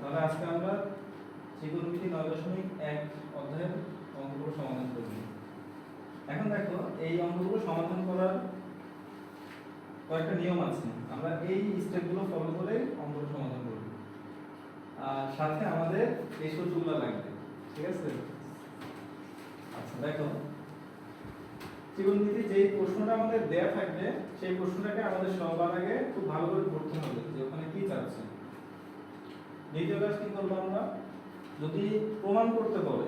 তাহলে আজকে আমরা ত্রিকোণমিতি 9.1 অধ্যায়ের অঙ্কগুলো সমাধান করব। এখন দেখো এই অঙ্কগুলো সমাধান করার কয়েকটা নিয়ম আছে, আমরা এই স্টেপগুলো ফলো করে অঙ্কগুলো সমাধান করব। আর সাথে আমাদের এই সূত্রগুলো লাগবে, ঠিক আছে? আচ্ছা দেখো, ত্রিকোণমিতি যেই প্রশ্নটা আমাদের দেয়া থাকবে সেই প্রশ্নটাকে আমাদের সবার আগে খুব ভালো করে পড়তে হবে যে ওখানে কি চাচ্ছে। দ্বিতীয় কাজ কি করব, আমরা যদি প্রমাণ করতে বলে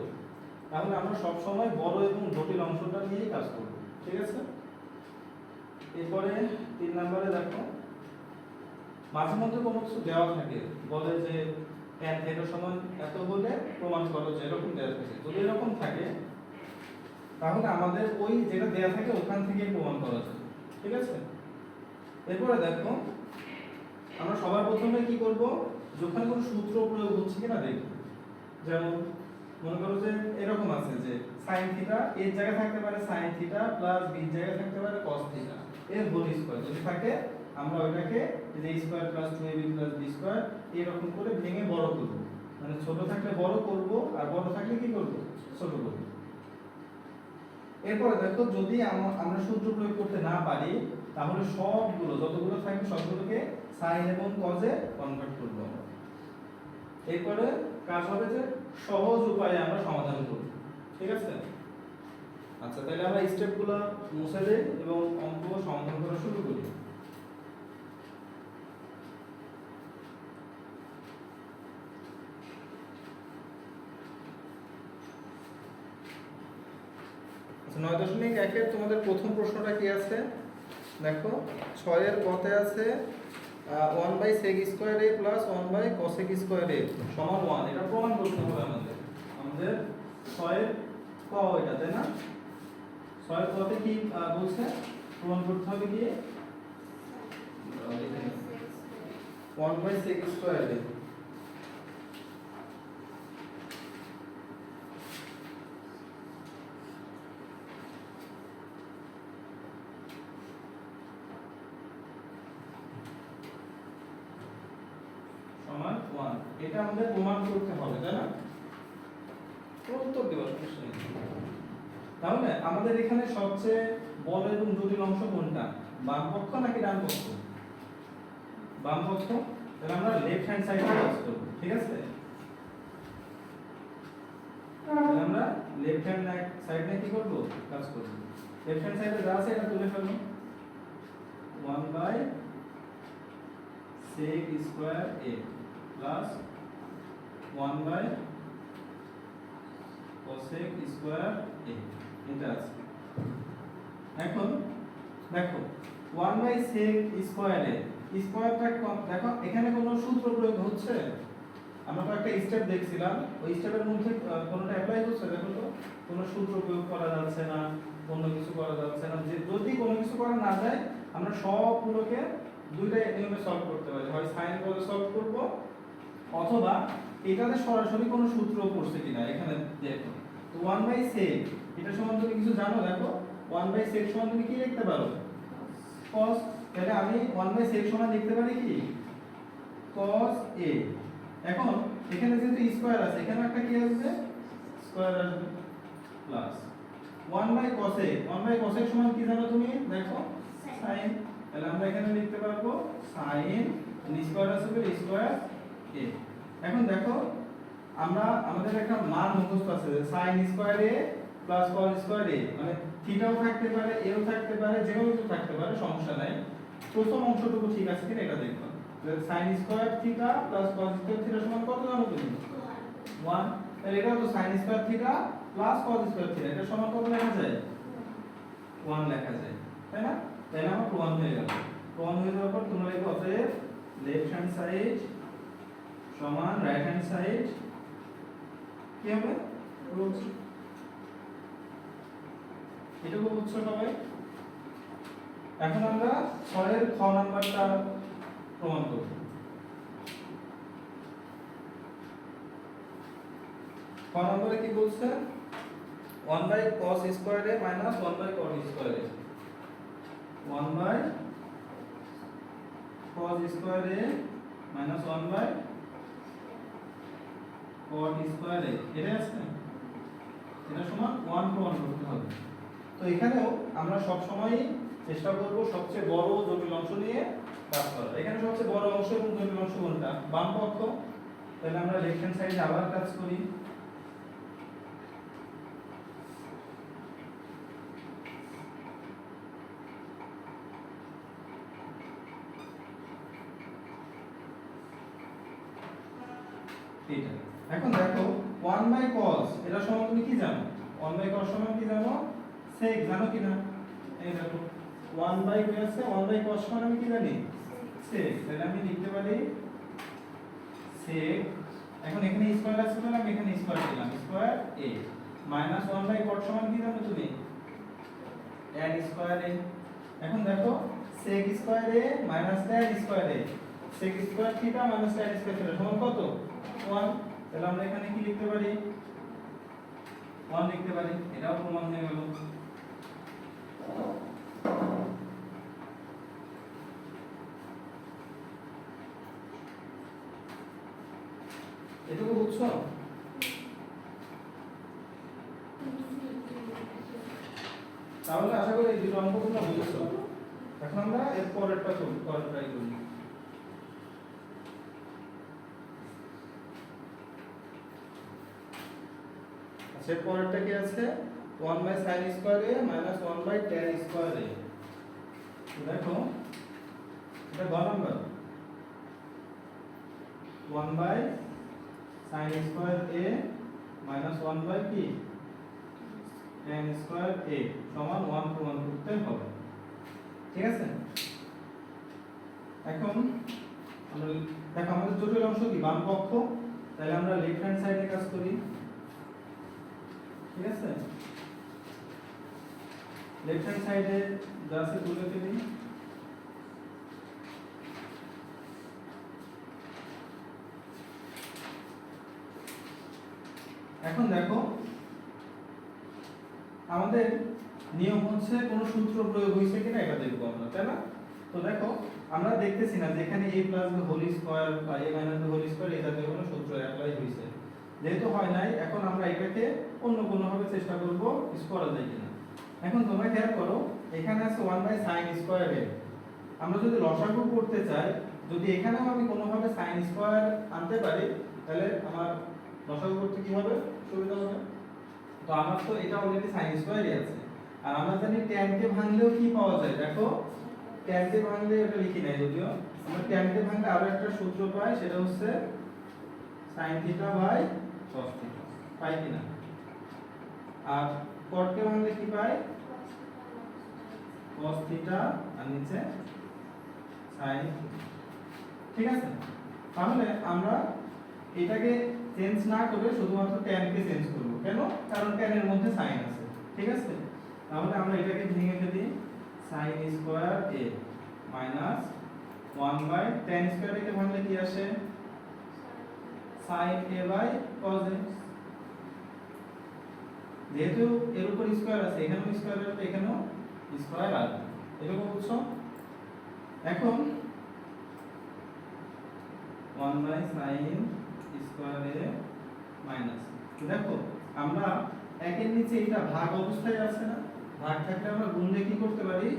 তাহলে আমরা সব সময় বড় এবং জটিল অংশটা নিয়েই কাজ করব, ঠিক আছে? এরপরে 3 নম্বরে দেখো, মাঝে মধ্যে কোনো কিছু দেওয়া থাকে, বলে যে tan θ সমান এত হলে প্রমাণ করো, যে এরকম দেওয়া থাকে। যদি এরকম থাকে তাহলে আমাদের ওই যেটা দেওয়া থাকে ওখান থেকেই প্রমাণ করা যায়, ঠিক আছে? এরপরে দেখো, আমরা সবার প্রথমে কি করব, যখন কোনো সূত্র প্রয়োগ হচ্ছে কিনা দেখব। যেমন মনে করো যে এরকম আছে যে sin θ এর জায়গায় থাকতে পারে sin θ প্লাস b এর জায়গায় থাকতে পারে cos θ এর হোল স্কয়ার। যদি থাকে আমরা ওইটাকে যে square plus 2ab plus b square এরকম করে ভেঙে বড় করব, মানে ছোট থাকলে বড় করব আর বড় থাকলে কি করব, ছোট করব। এরপরে দেখো, যদি আমরা সূত্র প্রয়োগ করতে না পারি তাহলে সবগুলো যতগুলো থাকবে সবগুলোকে sin এবং cos এ কনভার্ট করব আমরা। এরপরে কাজ হবে যে সহজ উপায়ে আমরা সমাধান করব, ঠিক আছে? আচ্ছা তাহলে আমরা স্টেপগুলো মুছে দেই এবং অঙ্ক সমাধান করা শুরু করি। আচ্ছা 9.1 এর তোমাদের প্রথম প্রশ্নটা কি আছে দেখো, 6 এর গতে আছে 1/sec² a plus 1/cosec² a সমান 1। এটা প্রমাণ করতে হবে আমাদের 6 এর ক এটা, তাই না? 6 এর কতে কি বলছে, প্রমাণ করতে হবে কি 1/sec² a সমান 1। এটা আমাদের প্রমাণ করতে হবে, তাই না? উত্তর দেওয়া সমস্যা নেই। তাহলে আমাদের এখানে সবচেয়ে বড় এবং জটিল অংশ কোনটা, বাম পক্ষ নাকি ডান পক্ষ? বাম পক্ষ। তাহলে আমরা লেফট হ্যান্ড সাইডে কাজ করব, ঠিক আছে? তাহলে আমরা লেফট হ্যান্ড সাইডে কি করব, কাজ করব। লেফট হ্যান্ড সাইডে যা আছে এটা তুলে ফেলবো, 1/sec² a plus 1/cosec² a এটা আছে। এখন দেখো 1/sec² a স্কয়ারটা দেখো এখানে কোনো সূত্র প্রয়োগ হচ্ছে, আমরা তো একটা স্টেপ দেখছিলাম, ওই স্টেপের মধ্যে কোনোটা অ্যাপ্লাই হচ্ছে? দেখো তো কোনো সূত্র প্রয়োগ করা যাচ্ছে না, কোনো কিছু করা যাচ্ছে না। যে যদি কোনো কিছু করা না যায় আমরা সবগুলোকে দুইটা নিয়মে সলভ করতে পারি, হয় সাইন করে সলভ করব অথবা এটাতে সরাসরি কোনো সূত্র পড়ছে কিনা এখানে দেখো। তো 1/sec এটা সমান তুমি কিছু জানো, দেখো 1/sec সমান তুমি কি লিখতে পারো, cos। তাহলে আমি 1/sec সমান লিখতে পারি কি cos a। এখন এখানে যেহেতু স্কয়ার আছে এখানে একটা কি আসবে, স্কয়ার আসবে প্লাস 1/cosec 1/cosec সমান কি জানো তুমি, দেখো sin। তাহলে আমরা এখানে লিখতে পারবো sin স্কয়ার আসবে স্কয়ার a। এখন দেখো আমরা আমাদের একটা মান মুখস্থ আছে যে sin² a plus cos² a, মানে থিটাও থাকতে পারে এও থাকতে পারে যে কোনো কিছু থাকতে পারে, সমস্যা নাই। প্রথম অংশটুকু ঠিক আছে কিনা এটা দেখো, যে sin² θ প্লাস cos² θ সমান কত জানো তুমি, 1। তাহলে এটা তো sin² θ প্লাস cos² θ এটা সমান কত লেখা যায়, 1 লেখা যায়, তাই না? তাহলে আমার প্রমাণ হয়ে গেল। প্রমাণ হয়ে যাওয়ার পর তোমরা লিখো অতএব লেফট হ্যান্ড সাইড সমান রাইট হ্যান্ড সাইড কি হবে, রুট। এটুকু বুঝছো সবাই? এখন আমরা 6 এর খ নাম্বারটা প্রমাণ করব। খ নম্বরে কি বলছে, 1/cos² a minus 1/cot² a 1/cos² a minus 1/cot² cot square a এটা আছে, এটা সমান 1 প্রমাণ করতে হবে। তো এখানেও আমরা সব সময় চেষ্টা করব সবচেয়ে বড় জটিল অংশ নিয়ে কাজ করার। এখানে সবচেয়ে বড় অংশ এবং জটিল অংশ কোনটা? বাম পক্ষ। তাহলে আমরা লেফট হ্যান্ড সাইডে আবার কাজ করি। এটা এখন দেখো 1 বাই cos এটা সমান তুমি কি জানো? 1 বাই cos সমান কি জানো? sec জানো কি না? এই দেখো 1 বাই কি আছে? 1 বাই cos সমান আমি কি জানি? sec। তাহলে আমি লিখতে পারি sec, এখন এখানে স্কয়ার আছে বলে আমি এখানে স্কয়ার দিলাম, square a minus 1 by cot সমান কি জানো তুমি? tan square a। এখন দেখো sec square a minus tan square a, sec square theta minus tan square theta সমান কত? 1। তাহলে আমরা এখানে কি লিখতে পারি? 1 লিখতে পারি। এটাও প্রমাণ হয়ে গেল। এটুকু বুঝছো? তাহলে আশা করি এই দুটো অঙ্ক তোমরা বুঝেছো। এখন আমরা এর পরেরটা করার ট্রাই করি। আচ্ছা, এর পরেরটা কি আছে? 1 by sin square a minus 1 by tan square a। দেখো এটা গ number. 1 by sin square a minus 1 by কি tan স্কয়ার a সমান 1 প্রমাণ করতে হবে। ঠিক আছে? এখন আমরা দেখো আমাদের জটিল অংশ কি? বাম পক্ষ। তাহলে আমরা লেফট হ্যান্ড সাইডে কাজ করি। ঠিক আছে? লেফট হ্যান্ড সাইডে যা আছে তুলে ফেলি। এখন দেখো আমাদের নিয়ম হচ্ছে কোন সূত্র প্রয়োগ হয়েছে কিনা এটা দেখবো আমরা, তাই না? তো দেখো আমরা দেখতেছি না যে এখানে a plus b whole square বা a minus b whole square এই জাতীয় কোনো সূত্র অ্যাপ্লাই হয়েছে। যেহেতু হয় নাই, এখন আমরা এটাকে অন্য কোনো ভাবে চেষ্টা করব ইউজ করা যায় কিনা। এখন তোমরা খেয়াল করো এখানে আছে 1 বাই sin স্কয়ার a। আমরা যদি লসাগু করতে চাই, যদি এখানেও আমি কোনোভাবে sin স্কয়ার আনতে পারি, তাহলে আমার লসাগু করতে কি হবে? সুবিধা হবে। তো আমার তো এটা অলরেডি sin স্কয়ারই আছে। আর আমরা জানি tan কে ভাঙলেও কি পাওয়া যায়? দেখো tan কে ভাঙলে এটা লিখি নাই যদিও, আমরা tan কে ভাঙলে আরো একটা সূত্র পাই, সেটা হচ্ছে sin theta by cos theta. পাই কিনা? আর cot কে ভাঙলে কি পাই? cos থিটা আর নিচে sin। ঠিক আছে? তাহলে আমরা এটাকে চেঞ্জ না করে শুধুমাত্র tan কে চেঞ্জ করব। কেন? কারণ tan এর মধ্যে sin আছে। ঠিক আছে? তাহলে আমরা এটাকে ভেঙে ফেলি, sin square a minus 1 by tan square a কে ভাঙলে কি আসে? sin a by cos a। যেহেতু এর উপর স্কয়ার আছে, এখানেও স্কয়ার আছে, এখানেও স্কয়ার আছে। এরকম বুঝছো? এখন 1 by sin square a minus, দেখো আমরা একের নিচে এটা ভাগ অবস্থায় আছে না? ভাগ থাকলে আমরা গুণ দিয়ে কি করতে পারি?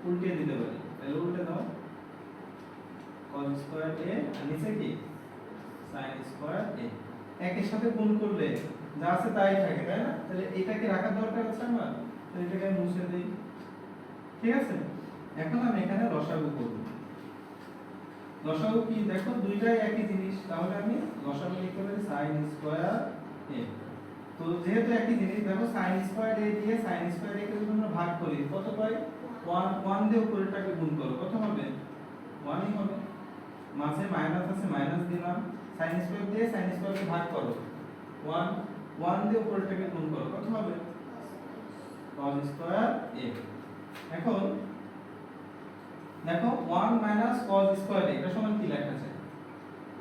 উল্টে দিতে পারি। তাহলে উল্টে দাও, cos স্কয়ার a আর নিচে কি sin স্কয়ার a। একের সাথে গুণ করলে যা আছে তাই থাকে, তাই না? তাহলে এটাকে রাখার দরকার আছে আমার, তাহলে এটাকে আমি মুছে দেই। ঠিক আছে? এখন আমি এখানে লসাগু করব। লসাগু কি? দেখো দুইটাই একই জিনিস, তাহলে আমি লসাগু লিখতে পারি sin স্কয়ার a। তো যেহেতু একই জিনিস, দেখো sin স্কয়ার a দিয়ে sin স্কয়ার a কে যদি আমরা ভাগ করি কত পাই? 1 দিয়ে উপরেরটাকে গুণ করো, কত হবে? 1 ই হবে। মাঝে মাইনাস আছে, মাইনাস দিলাম। sin স্কয়ার দিয়ে sin স্কয়ার কে ভাগ করো, 1 দিয়ে উপরেরটাকে গুণ করো, কত হবে? cos square a। এখন দেখো 1 মাইনাস cos স্কয়ার a এটা সমান কি লেখা যায়?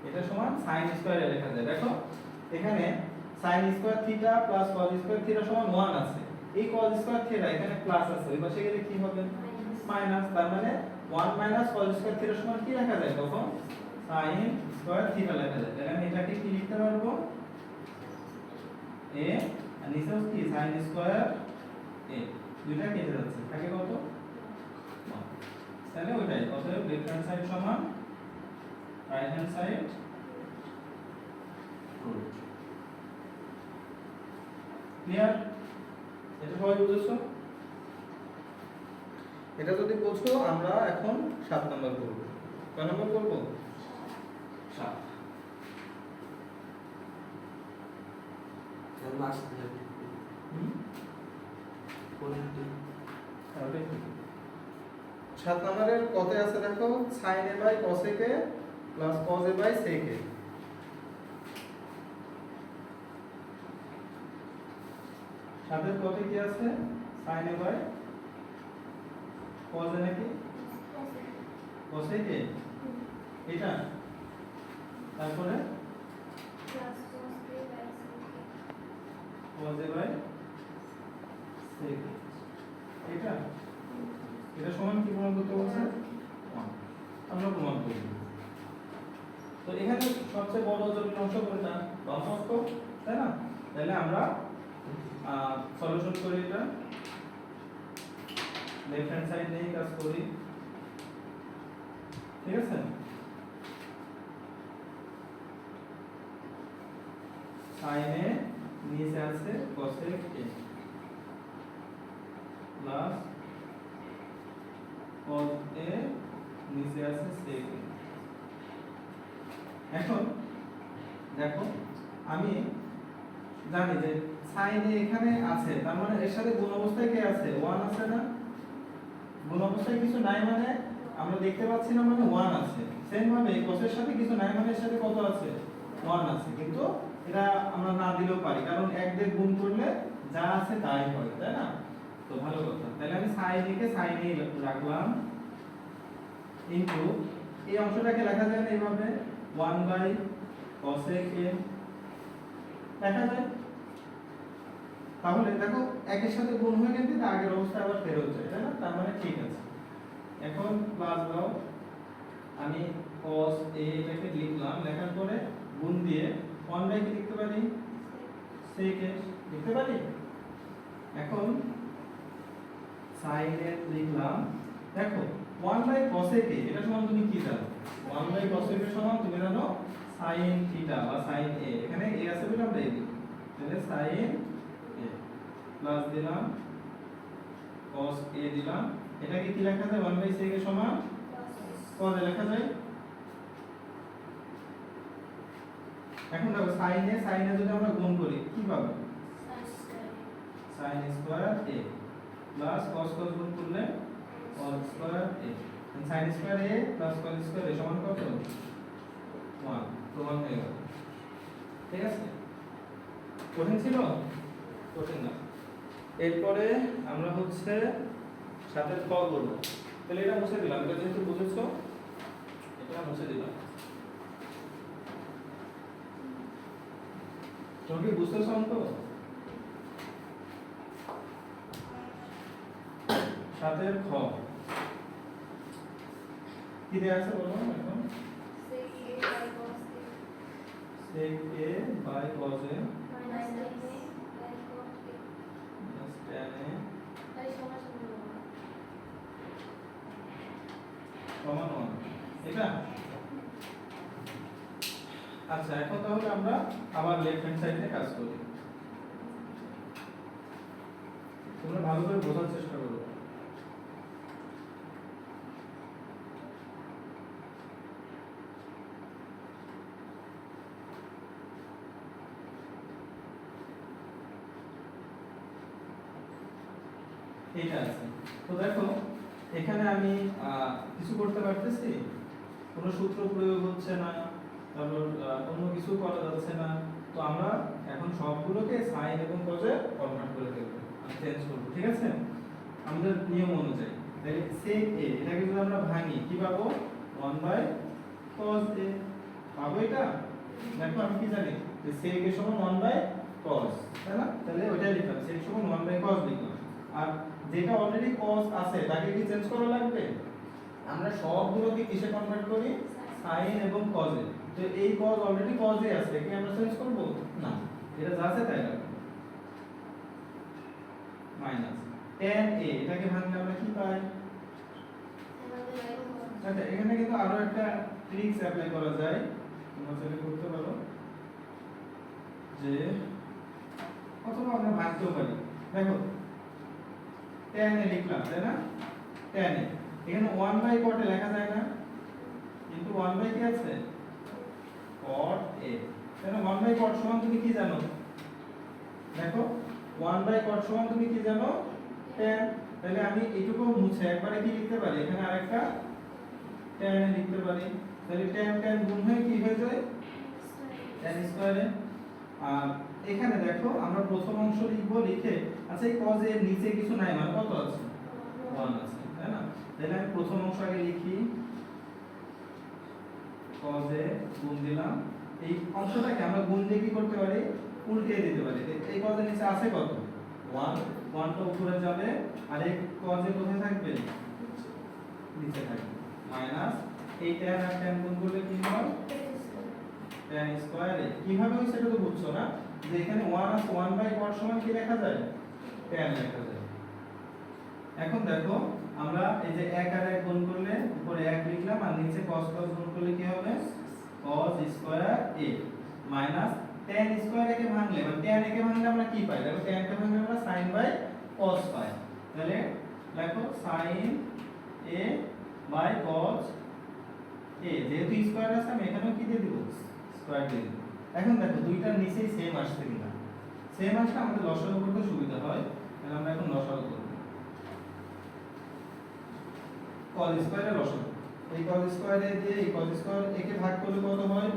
এটা সমান sin স্কয়ার a লেখা যায়। দেখো এখানে sin square theta plus cos square theta সমান 1 আছে। এই cos স্কয়ার থিটা এখানে প্লাস আছে, ওই পাশে গেলে কি হবে? মাইনাস। তার মানে 1 মাইনাস cos স্কয়ার থিটা সমান কি লেখা যায়? তখন sin স্কয়ার থিটা লেখা যায়। তাহলে আমি এটাকে কি লিখতে পারবো? এ আর নিচে হচ্ছে কি sin স্কয়ার এ, দুইটা কেটে যাচ্ছে, থাকে কত 1। তাহলে ওইটাই, অতএব লেফট হ্যান্ড সাইড সমান right hand side root. Clear? এটা সবাই বুঝেছো? এটা যদি বুঝো আমরা এখন 7 নাম্বার করব। কয় নাম্বার করব? 7। লাস্ট লেভেল কোনটি 7 নম্বরের কত আছে দেখো, sin a by cos a কে plus cos a by sec a। সাথে কত কি আছে, sin a by cos a নাকি cos a কে এটা, তারপরে cos a by sec a এটা, এটা সমান কি প্রমাণ করতে বলছে? 1। আমরা প্রমাণ করব। তো এখানে সবচেয়ে বড় জটিল অংশ কোনটা? বাম অংশ, তাই না? তাহলে আমরা সলিউশন করি, এটা লেফট হ্যান্ড সাইড নিয়ে কাজ করি, ঠিক আছে? sin a নিচে আছে cos a plus cos a নিচে আছে sec a। এখন দেখো আমি জানি যে sin a এখানে আছে, তার মানে এর সাথে গুণ অবস্থায় কে আছে? 1 আছে না? গুণ অবস্থায় কিছু নাই মানে আমরা দেখতে পাচ্ছি না, মানে 1 আছে। সেম ভাবে cos এর সাথে কিছু নাই মানে এর সাথে কত আছে? 1 আছে। কিন্তু এটা আমরা না দিলেও পারি, কারণ 1 দিয়ে গুণ করলে যা আছে তাই হয়, তাই না? তো ভালো কথা। তাহলে আমি sin a K sin a রাখলাম ইনটু এই অংশটাকে লেখা যায় না এইভাবে 1 বাই cos a কে লেখা যায়। তাহলে দেখো একের সাথে গুণ হয়ে গেলে কিন্তু আগের অবস্থায় আবার ফেরত যায়, তাই না? তার মানে ঠিক আছে। এখন প্লাস দাও, আমি cos a এটাকে লিখলাম, লেখার পরে গুণ দিয়ে 1 বাই কি লিখতে পারি? sec a লিখতে পারি। এখন sin a লিখলাম, দেখো 1 বাই cos a কে এটা সমান তুমি কি জানো? 1 বাই cos a কে সমান তুমি জানো sin থিটা বা sin a, এখানে a আছে বলে আমরা এই দিই, তাহলে sin a প্লাস দিলাম cos a দিলাম, এটাকে কি লেখা যায়? 1 বাই sec a সমান cos a লেখা যায়। এখন দেখো sin a যদি আমরা গুণ করি কি পাবো? sin square a plus cos গুণ করলে cos square a, sin square a plus cos square a সমান কত? 1। প্রমাণ হয়ে গেল। ঠিক আছে? কঠিন ছিল? কঠিন না। এরপরে আমরা হচ্ছে সাথে ক করব। তাহলে এটা মুছে দিলাম, এটা যেহেতু বুঝেছো এটা মুছে দিলাম। তোমরা কি বুঝতেছো অঙ্ক? সাথে খ কি দেয়া আছে বলো এখন? sec a by cos a minus tan a সমান 1। এটা আচ্ছা, এখন তাহলে আমরা আবার লেফট হ্যান্ড সাইডে কাজ করি। তোমরা ভালো করে বোঝার চেষ্টা করো। এটা আছে তো দেখো এখানে আমি কিছু করতে পারতেছি, কোনো সূত্র প্রয়োগ হচ্ছে না, তারপর অন্য কিছু করা যাচ্ছে না। তো আমরা এখন সবগুলোকে sin এবং cos এ কনভার্ট করে দেব, চেঞ্জ করব, ঠিক আছে? আমাদের নিয়ম অনুযায়ী তাহলে sec a এটাকে যদি আমরা ভাঙি কি পাবো? 1 বাই cos a পাবো। এটা দেখো আমি কি জানি যে sec a সমান 1 বাই cos, তাই না? তাহলে ওইটাই লিখলাম, sec সমান 1 বাই cos লিখলাম। আর যেটা অলরেডি cos আছে তাকে কি চেঞ্জ করা লাগবে? আমরা সবগুলোকে কিসে কনভার্ট করি? sin এবং cos এ। তো এই cos অলরেডি cos এ আছে, কি আমরা চেঞ্জ করব না, এটা যা আছে তাই রাখবো। মাইনাস tan a, এটাকে ভাঙলে আমরা কি পাই? আচ্ছা, এখানে কিন্তু আরো একটা ট্রিক্স অ্যাপ্লাই করা যায়, তোমরা চাইলে করতে পারো, যে অথবা আমরা ভাঙতেও পারি। দেখো tan a লিখলাম, তাই না? tan a, এখানে 1/cot a লেখা যায় না, কিন্তু 1/, কি আছে? cot a, তাই না? 1/cot সমান তুমি কি জানো? দেখো 1/cot সমান তুমি কি জানো? tan। তাহলে আমি এইটুকু মুছে একবারে কি লিখতে পারি? এখানে আরেকটা tan a লিখতে পারি। তাহলে tan tan গুণ হয়ে কি হয়ে যায়? tan স্কয়ারে। আর এখানে দেখো আমরা প্রথম অংশ লিখব, লিখে আচ্ছা এই cos এর নিচে কিছু নাই, মানে কত আছে? 1 আছে, তাই না? তাহলে আমি প্রথম অংশ আগে লিখি, cos a গুণ দিলাম। এই অংশটাকে আমরা গুণ দিয়ে কি করতে পারি? উল্টে দিতে পারি। এই cos এর নিচে আছে কত? 1, 1 টা উপরে যাবে, আর এই cos a কোথায় থাকবে? নিচে থাকবে। মাইনাস এই tan আর tan গুণ করলে কি হয়? tan স্কয়ারে। কিভাবে হইছে এটা তো বুঝছো না, যে এখানে 1 আছে, 1/cot সমান কি লেখা যায়? tan লেখা যায়। এখন দেখো আমরা এই যে 1 আর 1 গুণ করলে উপরে 1 লিখলাম, আর নিচে cos cos গুণ করলে কি হবে? cos square a minus tan square কে ভাঙলে, মানে tan কে ভাঙলে আমরা কি পাই? দেখো tan কে ভাঙলে আমরা sin বাই cos পাই। তাহলে দেখো sin a by cos a, যেহেতু স্কয়ার আছে আমি এখানেও কি দিয়ে দিব? স্কয়ার দিয়ে দিব। এখন দেখো দুইটার নিচেই সেম আসছে কিনা, সেম আসলে আমাদের লসাগু করতে সুবিধা হয়। তাহলে আমরা এখন লসাগু করব। cos স্কয়ারের লসাগু, এই cos স্কয়ারে দিয়ে এই cos স্কয়ার একে ভাগ করলে কত হয়?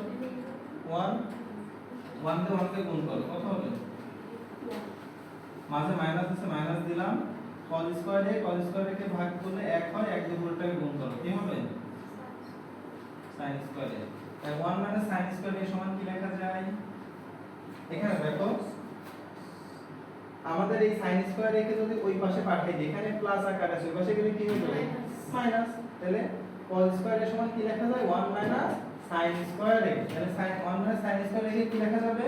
1, 1 দিয়ে 1 কে গুণ করো, কত হবে? মাঝে মাইনাস আছে, মাইনাস দিলাম। cos স্কয়ারে কে ভাগ করলে 1 হয়, 1 দিয়ে পুরোটাকে গুণ করো, কি হবে? sin স্কয়ারে। তাই 1 - sin স্কয়ার সমান কি লেখা যায়? এখানে দেখো আমাদের এই sin স্কয়ার কে যদি ওই পাশে পাঠিয়ে দিই, এখানে প্লাস আকার আছে, ওই পাশে গেলে কি হয়ে যাবে? মাইনাস। তাহলে cos স্কয়ার সমান কি লেখা যায়? 1 - sin স্কয়ার a। তাহলে sin 1 - sin স্কয়ার a কি লেখা যাবে?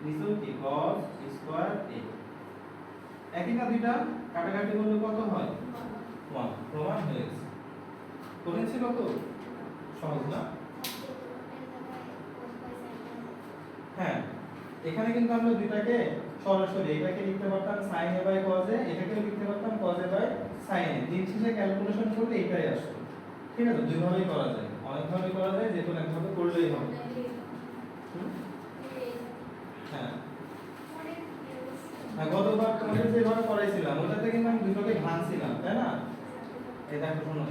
নিচেও কি? cos square a। একই না দুইটা কাটাকাটি করলে কত হয়? 1। প্রমাণ হয়ে গেছে। করেছিল তো? সহজ না? হ্যাঁ, এখানে কিন্তু আমরা দুইটাকে সরাসরি এটাকে লিখতে পারতাম sin a by cos a, এটাকে লিখতে পারতাম cos a by sin a। দিন শেষে ক্যালকুলেশন করলে এটাই আসবে। ঠিক আছে, দুই ভাবেই করা যায়, অনেক ভাবে করা যায়, যে কোনো একভাবে করলেই হবে। হ্যাঁ, গতবার তোমাদের যেভাবে করাইছিলাম ওটাতে কিন্তু আমি দুটোকে ভাঙছিলাম, তাই না? এই দেখো শোনো,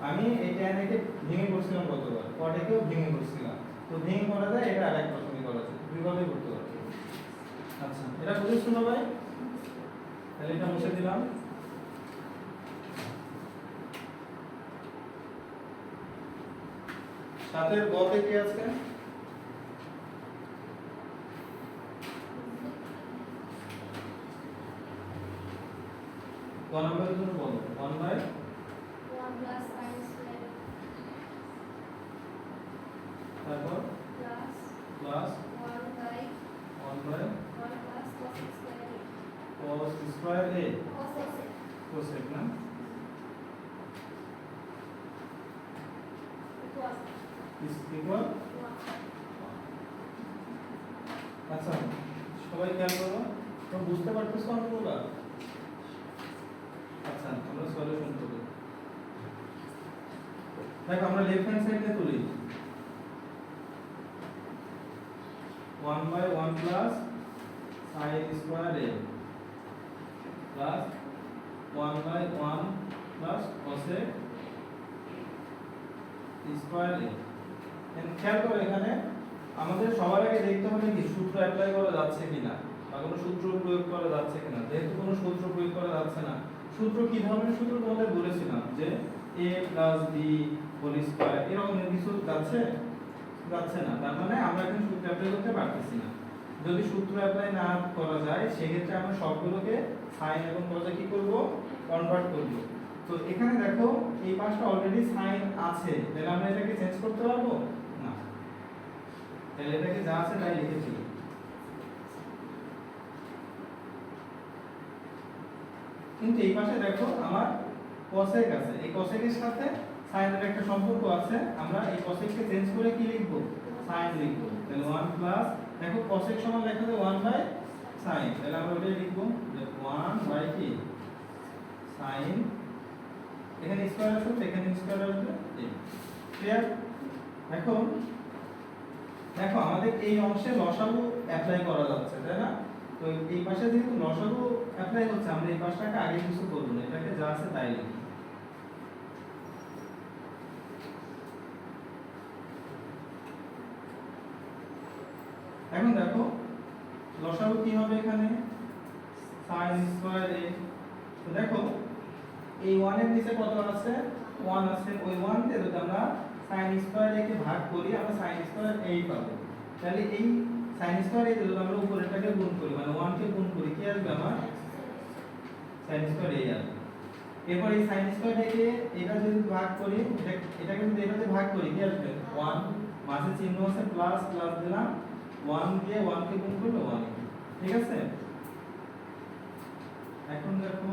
আমি এই tan কে ভেঙে করছিলাম গতবার, cot কেও ভেঙে করছিলাম। তো ভেঙে করা যায়, এটা আরেক রকমই করা যায়, দুইভাবেই করতে পারো। আচ্ছা, এটা বুঝেছো না ভাই? তাহলে এটা মুছে দিলাম। সাথের গতে কি আছে? গ নম্বরের জন্য বলো। 1/1 প্লাস sin স্কয়ার, তারপর plus 1/1 plus cos square a, cos না ইকুয়াল। আচ্ছা, সবাই খেয়াল করো, তোমরা বুঝতে পারতেছো অঙ্কগুলো? আচ্ছা, আমরা সলিউশন করব। দেখো আমরা লেফট হ্যান্ড সাইডে তুলি, 1/1 plus sin square a plus 1/1 plus cos square a। খেয়াল করো এখানে আমাদের সবার আগে দেখতে হবে কি সূত্র অ্যাপ্লাই করা যাচ্ছে কিনা, বা কোনো সূত্র প্রয়োগ করা যাচ্ছে কিনা। যেহেতু কোনো সূত্র প্রয়োগ করা যাচ্ছে না, সূত্র কি ধরনের সূত্র তোমাদের বলেছিলাম, যে a + b হোল স্কয়ার, এরকম কিছু যাচ্ছে না। তার মানে আমরা এখন সূত্র অ্যাপ্লাই করতে পারতেছি না। যদি সূত্র অ্যাপ্লাই না করা যায়, সেক্ষেত্রে আমরা সবগুলোকে sin এবং cos কি করব? কনভার্ট করব। তো এখানে দেখো এই পাশটা অলরেডি sin আছে, তাহলে আমরা এটাকে চেঞ্জ করতে পারবো না। তাহলে এটাকে যা আছে তাই লিখেছি। কিন্তু এই পাশে দেখো আমার cosec আছে, এই cosec এর সাথে sin এর একটা সম্পর্ক আছে, আমরা এই cosec কে চেঞ্জ করে কি লিখব, sin লিখব। তাহলে 1 প্লাস, দেখো cosec সমান লেখা যায় 1 বাই sin, তাহলে আমরা ওটাই লিখব যে 1 বাই কি sin, এখানে স্কয়ার আছে তো এখানে স্কয়ার আসবে, ক্লিয়ার। এখন দেখো আমাদের এই অংশে লসাগু অ্যাপ্লাই করা যাচ্ছে, তাই না? তো এই পাশে যেহেতু লসাগু অ্যাপ্লাই হচ্ছে, আমরা এই পাশটাকে আগে কিছু করব না, এটাকে যা আছে তাই লিখি। এখন দেখো লসাগু কি হবে এখানে, sin স্কয়ার a। তো দেখো এই 1 এর নিচে কত আছে, 1 আছে, ওই 1 তে যদি আমরা sin স্কয়ার a কে ভাগ করি আমরা sin স্কয়ার a পাবো। তাহলে এই sin স্কয়ার a তে যদি আমরা উপরেরটাকে গুণ করি, মানে 1 কে গুণ করি, কি আসবে আমার sin স্কয়ার a আসবে। এরপর এই sin স্কয়ার a কে এটা যদি ভাগ করি, এটাকে যদি এটাতে ভাগ করি, কি আসবে 1, মাঝে চিহ্ন আছে প্লাস, প্লাস দিলাম 1 দিয়ে 1 কে গুণ করলে 1, ঠিক আছে। এখন দেখো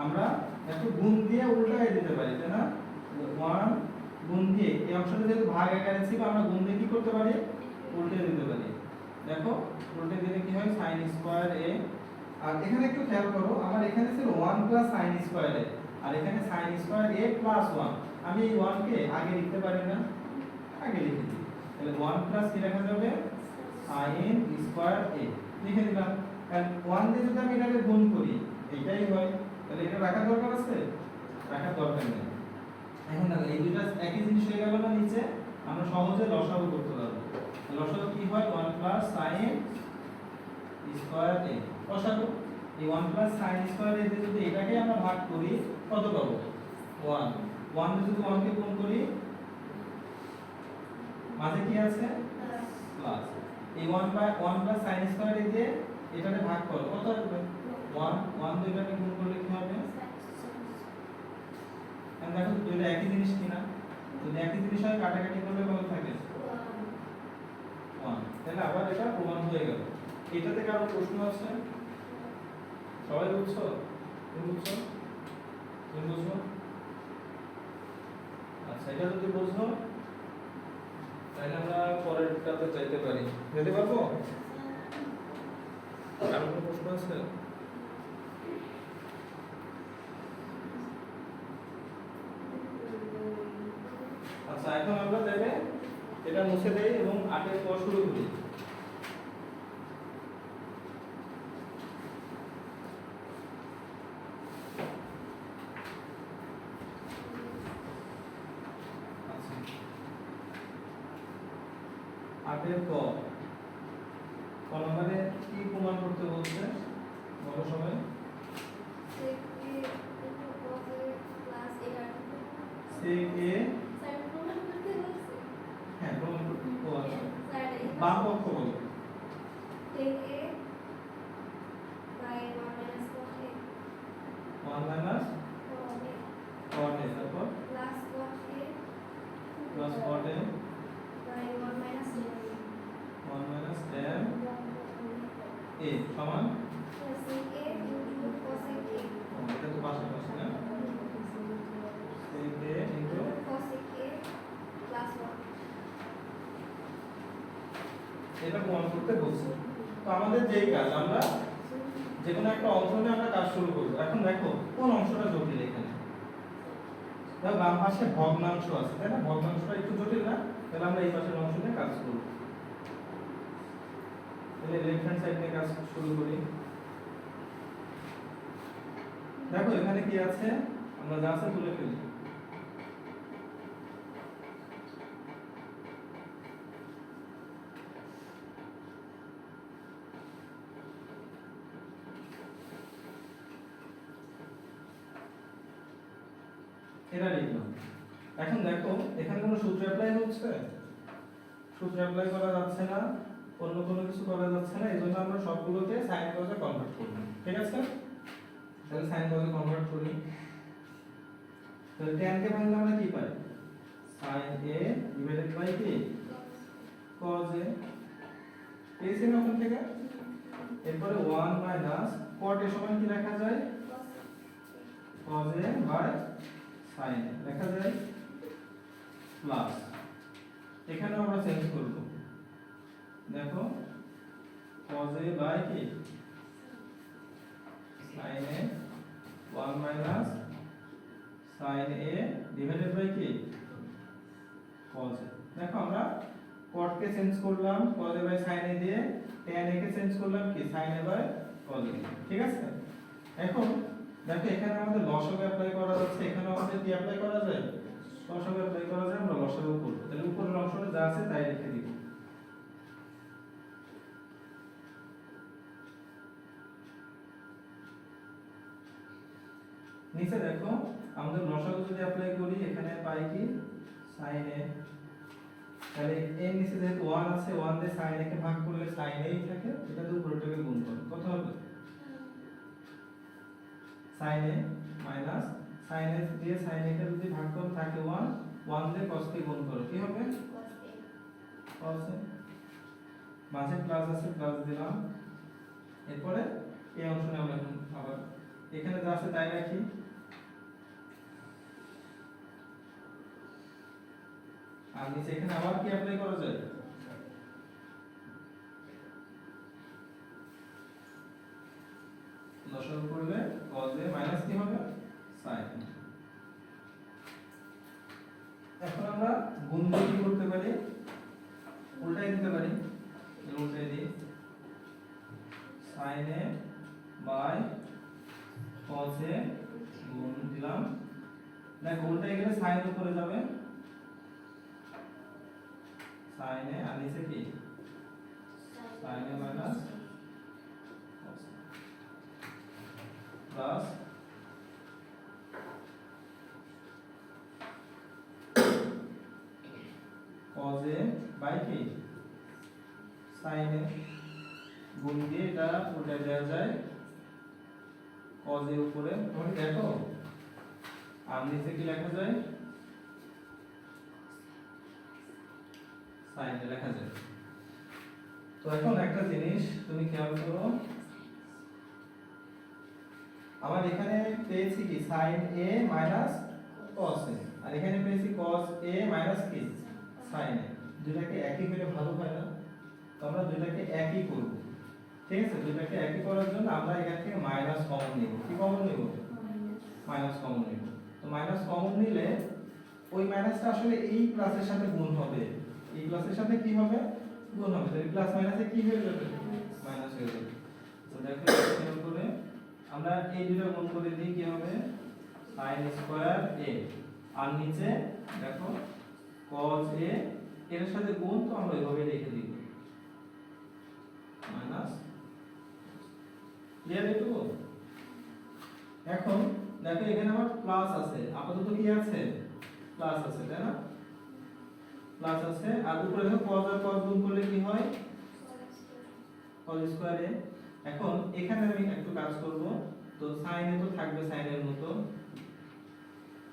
আমরা একটু গুণ দিয়ে উল্টায় দিতে পারি, তাই না? 1 গুণ দিয়ে এই অংশটা যেহেতু ভাগ আকারে ছিল, আমরা গুণ দিয়ে কি করতে পারি, উল্টে দিতে পারি। দেখো উল্টে দিলে কি হয়, sin স্কয়ার a। আর এখানে একটু খেয়াল করো, আমার এখানে ছিল 1 প্লাস sin স্কয়ার a, আর এখানে sin স্কয়ার a প্লাস 1। আমি এই 1 কে আগে লিখতে পারি না, আগে লিখে দিই। তাহলে 1 প্লাস কি লেখা যাবে, sin স্কয়ার a লিখে দিলাম। কারণ 1 দিয়ে যদি আমি এটাকে গুণ করি এইটাই হয়, তাহলে এটা রাখার দরকার আছে, রাখার দরকার নেই। এখন দেখো এই দুটো একই জিনিস হয়ে গেল না নিচে, আমরা সহজে লসাগু করতে পারবো। লসাগু কি হয়, 1 প্লাস sin স্কয়ার a লসাগু। এই 1 প্লাস sin স্কয়ার a দিয়ে যদি এটাকে আমরা ভাগ করি কত পাবো, 1। 1 দিয়ে যদি 1 কে গুণ করি মাঝে কি আছে, প্লাস। এই 1 by 1 plus sin square a দিয়ে এটাকে ভাগ করো, কত আসবে 1। 1 দুইটাকে গুণ করলে কি হবে, এখন দেখো দুইটা একই জিনিস কিনা, যদি একই জিনিস হয় কাটাকাটি করলে কত থাকে 1। তাহলে আবার এটা প্রমাণ হয়ে গেল। এটা থেকে আরো প্রশ্ন আছে, সবাই বুঝছো, তুমি বুঝছো, তুমি বুঝছো? আচ্ছা এটা যদি বুঝছো তাহলে আমরা পরেরটাতে চাইতে পারি, যেতে পারবো? আরো কোনো প্রশ্ন আছে? আচ্ছা এখন আমরা তাহলে এটা মুছে দেই এবং 8 এর পর শুরু করি। আচ্ছা 8 এর ক নম্বরে কি প্রমাণ করতে বলছে বলো সবাই। sec a into cos a plus a sec a, sir প্রমাণ করতে বলছে, হ্যাঁ প্রমাণ করতে বলছে, স্যার বাম পক্ষ বলো, sec a by 1 minus cos a 1 minus cot a, তারপর plus cos a plus cot a by 1 minus tan 1 minus tan a সমান, sec a into cosec a এটা তো পাশাপাশি না, sec a into cosec a plus 1 এটা প্রমাণ করতে বলছে। তো আমাদের যেই কাজ, আমরা যে কোনো একটা অংশ নিয়ে আমরা কাজ শুরু করব। এখন দেখো কোন অংশটা জটিল এখানে, দেখো বাম পাশে ভগ্নাংশ আছে, তাই না? ভগ্নাংশটা একটু জটিল না, তাহলে আমরা এই পাশের অংশ নিয়ে কাজ করব। তাহলে লেফট হ্যান্ড সাইড নিয়ে কাজ শুরু করি। দেখো এখানে কি আছে, আমরা যা আছে তুলে ফেলি। এটা লিখলাম। এখন দেখো এখানে কোনো সূত্র অ্যাপ্লাই হচ্ছে, সূত্র অ্যাপ্লাই করা যাচ্ছে না, অন্য কোনো কিছু করা যাচ্ছে না, এজন্য আমরা সবগুলোকে সাইন কজে কনভার্ট করব, ঠিক আছে? তাহলে সাইন কজে কনভার্ট করি। তাহলে tan কে ভাঙলে আমরা কি পাই, sin a ডিভাইডেড বাই কি cos a। পেয়েছি না ওখান থেকে? এরপরে 1 মাইনাস cot a সমান কি লেখা যায়? cos a by sin a লেখা যায় প্লাস, এখানেও আমরা চেঞ্জ করব। দেখো cos a বাই কি sin a 1 minus sin a divided by কি cos a। দেখো আমরা cot কে চেঞ্জ করলাম cos a by sin a দিয়ে, tan a কে চেঞ্জ করলাম কি sin a by cos a। ঠিক আছে, এখন দেখো এখানে আমাদের লসাগু অ্যাপ্লাই করা যাচ্ছে, এখানে আমাদের কি অ্যাপ্লাই করা যায়? লসাগু অ্যাপ্লাই করা যায়, আমরা লসাগু করব। তাহলে উপরের অংশটা যা আছে তাই লিখে দিব। নিচে দেখো আমাদের লসাগু যদি অ্যাপ্লাই করি এখানে পাই কি sin a, তাহলে এর নিচে যেহেতু 1 আছে 1 দিয়ে sin a কে ভাগ করলে sin a ই থাকে, এটা দিয়ে উপরেরটাকে গুণ করো, কত হবে? sin a minus sin a দিয়ে sin a কে যদি ভাগ করো থাকে 1, 1 দিয়ে cos কে গুণ করো কি হবে? cos a, মাঝে প্লাস আছে প্লাস দিলাম। এরপরে এই অংশটা আমরা এখন আবার এখানে যা আছে তাই রাখি, আর নিচে এখানে আবার কি অ্যাপ্লাই করা যায়? লসাগু করলে cos a মাইনাস কি হবে? sin। এখন আমরা গুণ দিয়ে কি করতে পারি? উল্টাই দিতে পারি, উল্টাই দিই sin a by cos a গুণ দিলাম। দেখো উল্টাই গেলে sin উপরে যাবে sin a, আর নিচে কি sin a minus plus cos a by কি sin a গুণ দিয়ে এটা উল্টে দেওয়া যায় cos a উপরে, তোমরা দেখো আর নিচে কি লেখা যায়? sin a লেখা যায়। তো এখন একটা জিনিস তুমি খেয়াল করো, আমার এখানে পেয়েছি কি sin a minus cos a, আর এখানে পেয়েছি cos a মাইনাস কি sin a। দুটাকে একই করে ভালো হয় না? তো আমরা দুটাকে একই করব। ঠিক আছে, দুটাকে একই করার জন্য আমরা এখান থেকে মাইনাস কমন নিব। কি কমন নিব? মাইনাস কমন নিব। তো মাইনাস কমন নিলে ওই মাইনাসটা আসলে এই প্লাসের সাথে গুণ হবে, এই প্লাসের সাথে কি হবে? গুণ হবে। তাহলে প্লাস মাইনাসে কি হয়ে যাবে? মাইনাস হয়ে যাবে। তো দেখো খেয়াল করে আমরা এই দুটো গুণ করে দিই কি হবে? sin স্কয়ার a, আর নিচে দেখো cos a এর সাথে গুণ, তো আমরা এইভাবে লিখে দিব মাইনাস। ক্লিয়ার এটুকু? এখন দেখো এখানে আমার প্লাস আছে, আপাতত কি আছে? প্লাস আছে, তাই না? প্লাস আছে, আর উপরে দেখো cos আর cos গুণ করলে কি হয়? cos square a। এখন এখানে আমি একটু কাজ করব, তো sin a তো থাকবে sin এর মতো,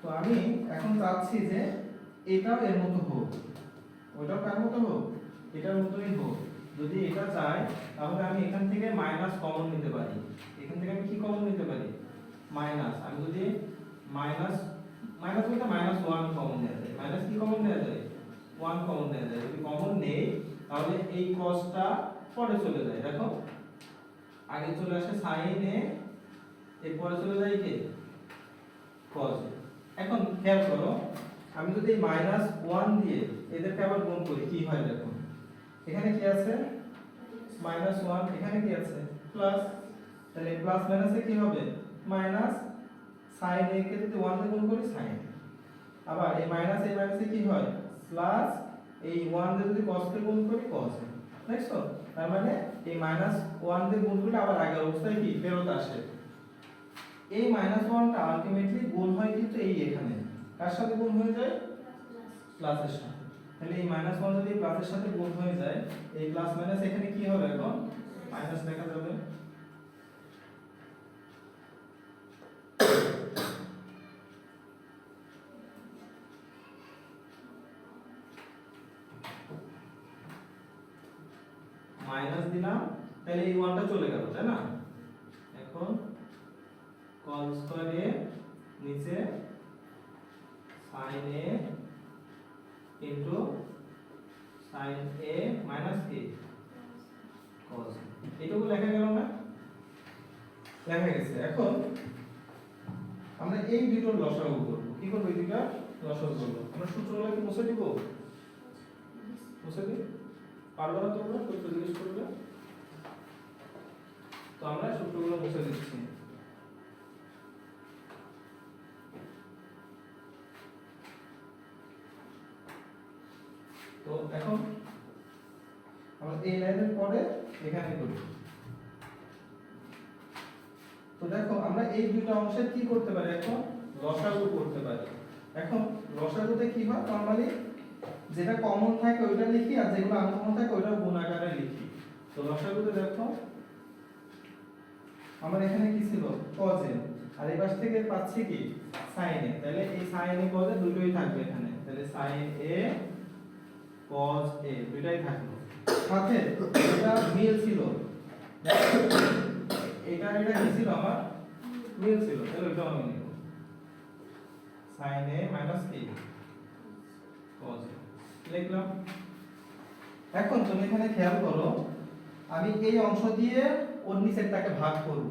তো আমি এখন চাচ্ছি যে এটাও এর মতো হোক, ওটাও কার মতো হোক? এটার মতোই হোক। যদি এটা চাই তাহলে আমি এখান থেকে মাইনাস কমন নিতে পারি। এখান থেকে আমি কি কমন নিতে পারি? মাইনাস। আমি যদি মাইনাস মাইনাস বলতে মাইনাস 1 কমন নেওয়া যায়। মাইনাস কি কমন নেওয়া যায়? 1 কমন নেওয়া যায়। যদি কমন নেই তাহলে এই cosটা পরে চলে যায়। দেখো আগে চলে আসে sin a, এরপরে চলে যায় কি cos a। এখন খেয়াল করো, আমি যদি মাইনাস 1 দিয়ে এদেরকে আবার গুণ করি কি হয় দেখো, এখানে কি আছে? মাইনাস 1, এখানে কি আছে? প্লাস। তাহলে প্লাস মাইনাসে কি হবে? মাইনাস। sin a কে যদি 1 দিয়ে গুণ করি sin a, আবার এই মাইনাসে কি হয়? প্লাস। এই 1 দিয়ে যদি cos কে গুণ করি cos a। দেখছো? তার মানে এই মাইনাস 1 দিয়ে গুণ করলে আবার আগের অবস্থায় কি ফেরত আসে। এই মাইনাস 1টা আলটিমেটলি গুণ হয় কিন্তু এই এখানে কার সাথে গুণ হয়ে যায়? প্লাসের সাথে। তাহলে এই মাইনাস 1 যদি প্লাসের সাথে গুণ হয়ে যায়, এই প্লাস মাইনাস এখানে কি হবে? এখন মাইনাস লেখা যাবে। মাইনাস দিলাম, তাহলে এই 1 টা চলে গেল, তাই না? এখন cos স্কয়ার a নিচে sin a into sin a minus a cos, এটুকু লেখা গেল না? লেখা গেছে। এখন আমরা এই দুটোর লসাগু করব। কি করব? এই দুটো লসাগু করব। আমরা সূত্রগুলো কি মুছে দিব? মুছে দিই? পারবে না তোমরা? সূত্র জিজ্ঞেস করবে। তো আমরা সূত্রগুলো মুছে দিচ্ছি। তো এখন আমরা এই লাইনের পরে এখানে করব। তো দেখো আমরা এই দুটো অংশের কি করতে পারি? এখন লসাগু করতে পারি। এখন লসাগুতে কি হয়? নরমালি যেটা কমন থাকে ওইটা লিখি, আর যেগুলো আনকমন থাকে ওইটা গুণ আকারে লিখি। তো লসাগুতে দেখো আমার এখানে কি ছিল? cos a, আর এই পাশ থেকে পাচ্ছি কি? sin a। তাহলে এই sin a cos a দুটোই থাকবে এখানে। তাহলে sin a cos a দুটোই থাকলো। সাথে এটা মিল ছিল, এটা কি ছিল? আমার মিল ছিল, তাহলে ওইটাও আমি নিব। sin a minus a cos a লিখলাম। এখন তুমি এখানে খেয়াল করো, আমি এই অংশ দিয়ে ওর নিচেরটাকে ভাগ করব।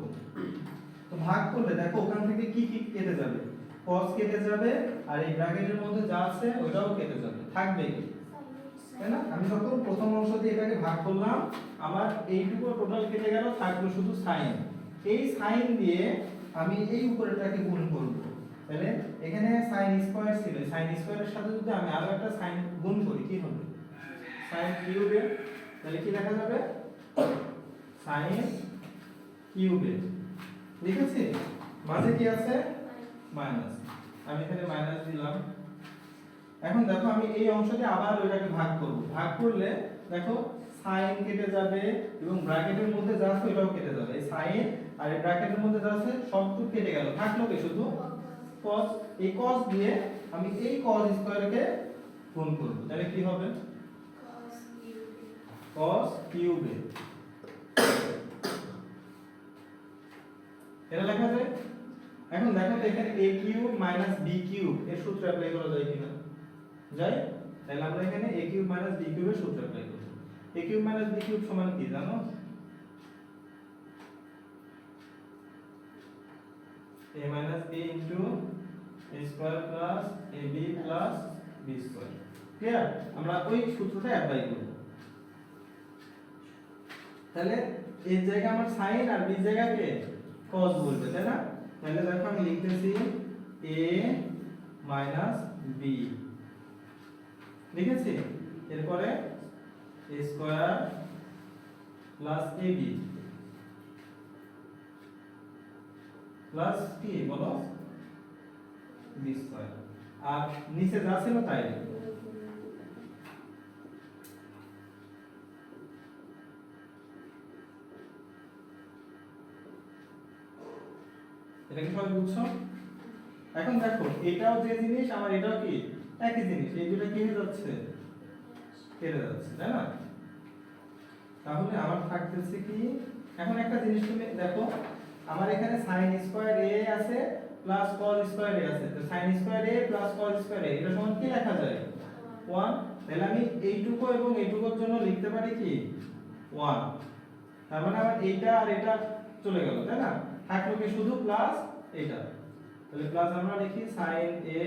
তো ভাগ করলে দেখো ওখান থেকে কি কি কেটে যাবে? cos কেটে যাবে, আর এই ব্র্যাকেটের মধ্যে যা আছে ওটাও কেটে যাবে, থাকবে কি? তাই না? আমি যখন প্রথম অংশ দিয়ে এটাকে ভাগ করলাম, আমার এইটুকু টোটাল কেটে গেল, থাকলো শুধু sin। এই sin দিয়ে আমি এই উপরেরটাকে গুণ করব। তাহলে এখানে sin স্কয়ার ছিল, sin স্কয়ারের সাথে যদি আমি আরো একটা sin গুণ করি কি হবে? sin কিউব এ। তাহলে কি লেখা যাবে? sin কিউব এ। লিখেছি? মাঝে কি আছে? মাইনাস। আমি এখানে মাইনাস দিলাম। এখন দেখো আমি এই অংশ দিয়ে আবার ওইটাকে ভাগ করব। ভাগ করলে দেখো sin কেটে যাবে এবং ব্র্যাকেটের মধ্যে যা আছে ওটাও কেটে যাবে। এই sin আর এই ব্র্যাকেটের মধ্যে যা আছে সবটুকু কেটে গেল, থাকলো কি? শুধু cos। এই cos দিয়ে আমি এই cos স্কয়ারকে গুণ করব। তাহলে কি হবে? cos cube a। এটা লেখা যায়? এখন দেখো তো এখানে a cube minus b cube এর সূত্র অ্যাপ্লাই করা যায় কিনা? যায়। তাহলে আমরা এখানে a cube minus b cube এর সূত্র অ্যাপ্লাই করব। a cube minus b cube সমান কি জানো? a minus b into a square plus ab plus b square. Clear? আমরা ওই সূত্রটা অ্যাপ্লাই করব। তাহলে এই জায়গা আমার sin আর b জায়গাকে cos বলবে, তাই না? তাহলে দেখো আমি লিখতেছি a মাইনাস b, লিখেছি? এরপরে a square plus ab plus কি বলো? b square. আর নিচে যা ছিল তাই লিখব। এটা কি সবাই বুঝছো? এখন দেখো এটাও যে জিনিস আমার এটাও কি একই জিনিস, এই দুটো কি হয়ে যাচ্ছে? কেটে যাচ্ছে, তাই না? তাহলে আমার থাকতেছে কি? এখন একটা জিনিস তুমি দেখো, আমার এখানে sin স্কয়ার a আছে প্লাস cos স্কয়ার a আছে। তো sin square a plus cos square a এটা সমান কি লেখা যায়? 1। তাহলে আমি এইটুকু এবং এইটুকুর জন্য লিখতে পারি কি? 1। তার মানে আমার এইটা আর এটা চলে গেল, তাই না? থাকলো কি শুধু প্লাস এটা। তাহলে প্লাস আমরা লিখি sin a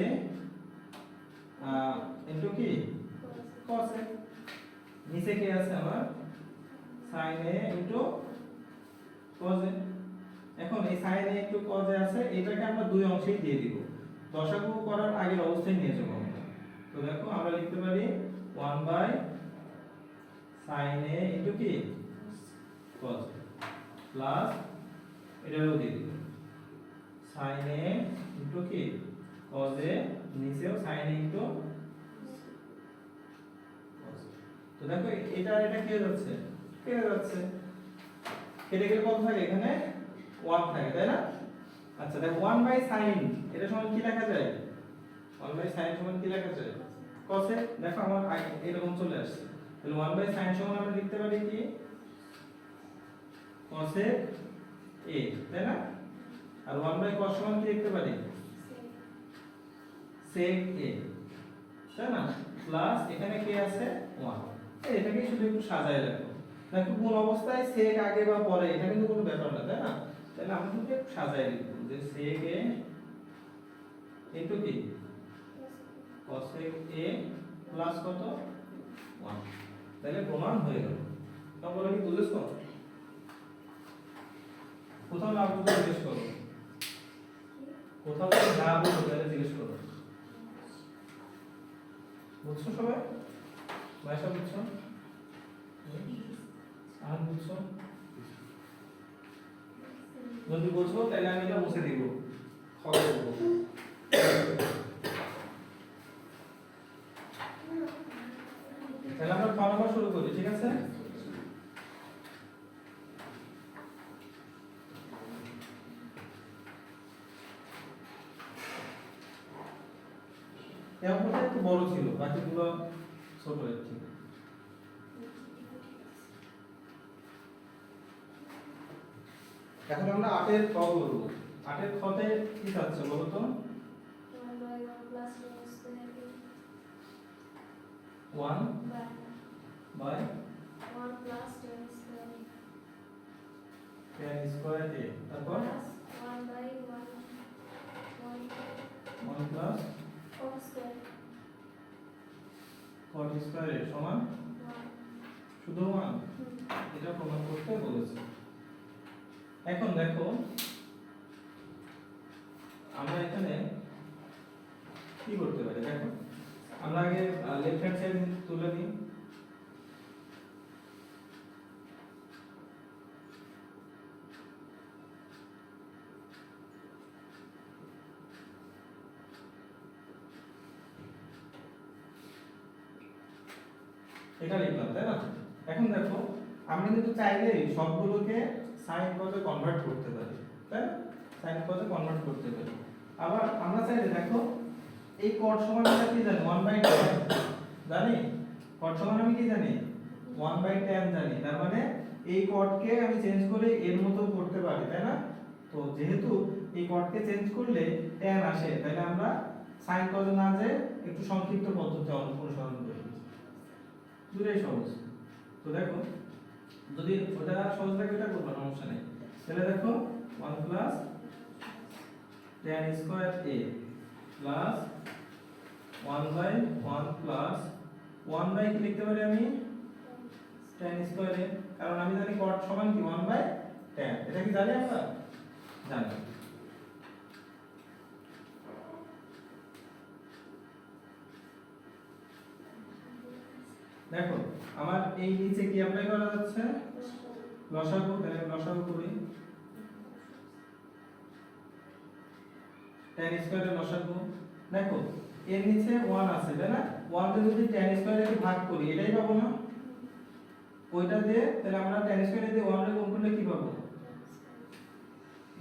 ইনটু কি? cos a। নিচে কি আছে আমার? sin a into cos a। এখন এই sin a into cos a আছে, এটাকে আমরা দুই অংশেই দিয়ে দিব। দশাগু করার আগের অবস্থায় নিয়ে যাব আমরা। তো দেখো আমরা লিখতে পারি 1 বাই sin a ইনটু কি? cos a প্লাস এটাও দিয়ে দিব sin a ইনটু কি? cos a, নিচেও sin a into cos a। তো দেখো এটা আর এটা কি হয়ে যাচ্ছে? কেটে যাচ্ছে। কেটে গেলে কত থাকে? এখানে 1 থাকে, তাই না? আচ্ছা দেখো 1 বাই sin এটা সমান কি লেখা যায়? 1 বাই sin সমান কি লেখা যায়? cos a। দেখো আমার এরকম চলে আসছে। তাহলে 1 বাই sin সমান আমরা লিখতে পারি কি? cosec a, তাই না? আর 1 বাই cos সমান কি লিখতে পারি? sec a, তাই না? প্লাস এখানে কি আছে 1। এটাকে শুধু একটু সাজায় রাখো। দেখো কোন অবস্থায় sec আগে বা পরে এটা কিন্তু কোনো ব্যাপার না, তাই না? তাহলে আমরা শুধু একটু সাজায় লিখব যে sec a ইনটু কি cosec a প্লাস কত 1। তাহলে প্রমাণ হয়ে গেল। তোমরা কি বুঝেছো? কোথাও না বুঝলে জিজ্ঞেস করো, কোথাও যদি না বুঝো তাহলে জিজ্ঞেস করো। বুঝছো সবাই? ভাইসা বুঝছো? আর বুঝছো? যদি বুঝো তাহলে আমি এটা মুছে দিব, খবর দেবো। তাহলে আমরা খাওয়া শুরু করি, ঠিক আছে? এই অঙ্কটা একটু বড় ছিল, বাকিগুলো ছোট একটু। এখন আমরা 8 এর খ করব। 8 এর খতে কি থাকছে বলো তো? 1 by 1 plus 10 square 1 by by 1 plus 10 square 10 square a, তারপর plus 1 by 1 1 plus cos square cot square a সমান 1। শুধু 1। এটা প্রমাণ করতে বলেছে। এখন দেখো আমরা এখানে কি করতে পারি, দেখো আমরা আগে লেফট হ্যান্ড সাইড তুলে নিই। এটা লিখলাম, তাই না? এখন দেখো আমরা কিন্তু চাইলে সবগুলোকে সাইন কজে কনভার্ট করতে পারি, তাই না? সাইন কজে কনভার্ট করতে পারি। আবার আমরা চাইলে দেখো এই cot সমান আমরা কি জানি 1/tan জানি। cot সমান আমি কি জানি 1/tan জানি। তার মানে এই cot কে আমি চেঞ্জ করে এর মতো করতে পারি, তাই না? তো যেহেতু এই cot কে চেঞ্জ করলে tan আসে, তাহলে আমরা সাইন কজে না যে একটু সংক্ষিপ্ত পদ্ধতি অনুসরণ করি। দুটোই সহজ। তো দেখো যদি ওটা সহজ লাগে এটা করব, সমস্যা নেই। তাহলে দেখো 1 plus tan square a plus 1 by 1 plus 1 by কি লিখতে পারি আমি tan স্কয়ার a, কারণ আমি জানি cot সমান কি 1 বাই tan। এটা কি জানি আমরা? জানি। দেখো আমার এই নিচে কি অ্যাপ্লাই করা যাচ্ছে? লসাগু। তাহলে লসাগু করি। tan স্কয়ারের লসাগু। দেখো এর নিচে 1 আছে, তাই না? 1 কে যদি tan স্কয়ারে ভাগ করি এটাই পাবো না? ওইটা দিয়ে তাহলে আমরা tan স্কয়ারে দিয়ে 1 এর গুণ করলে কি পাবো?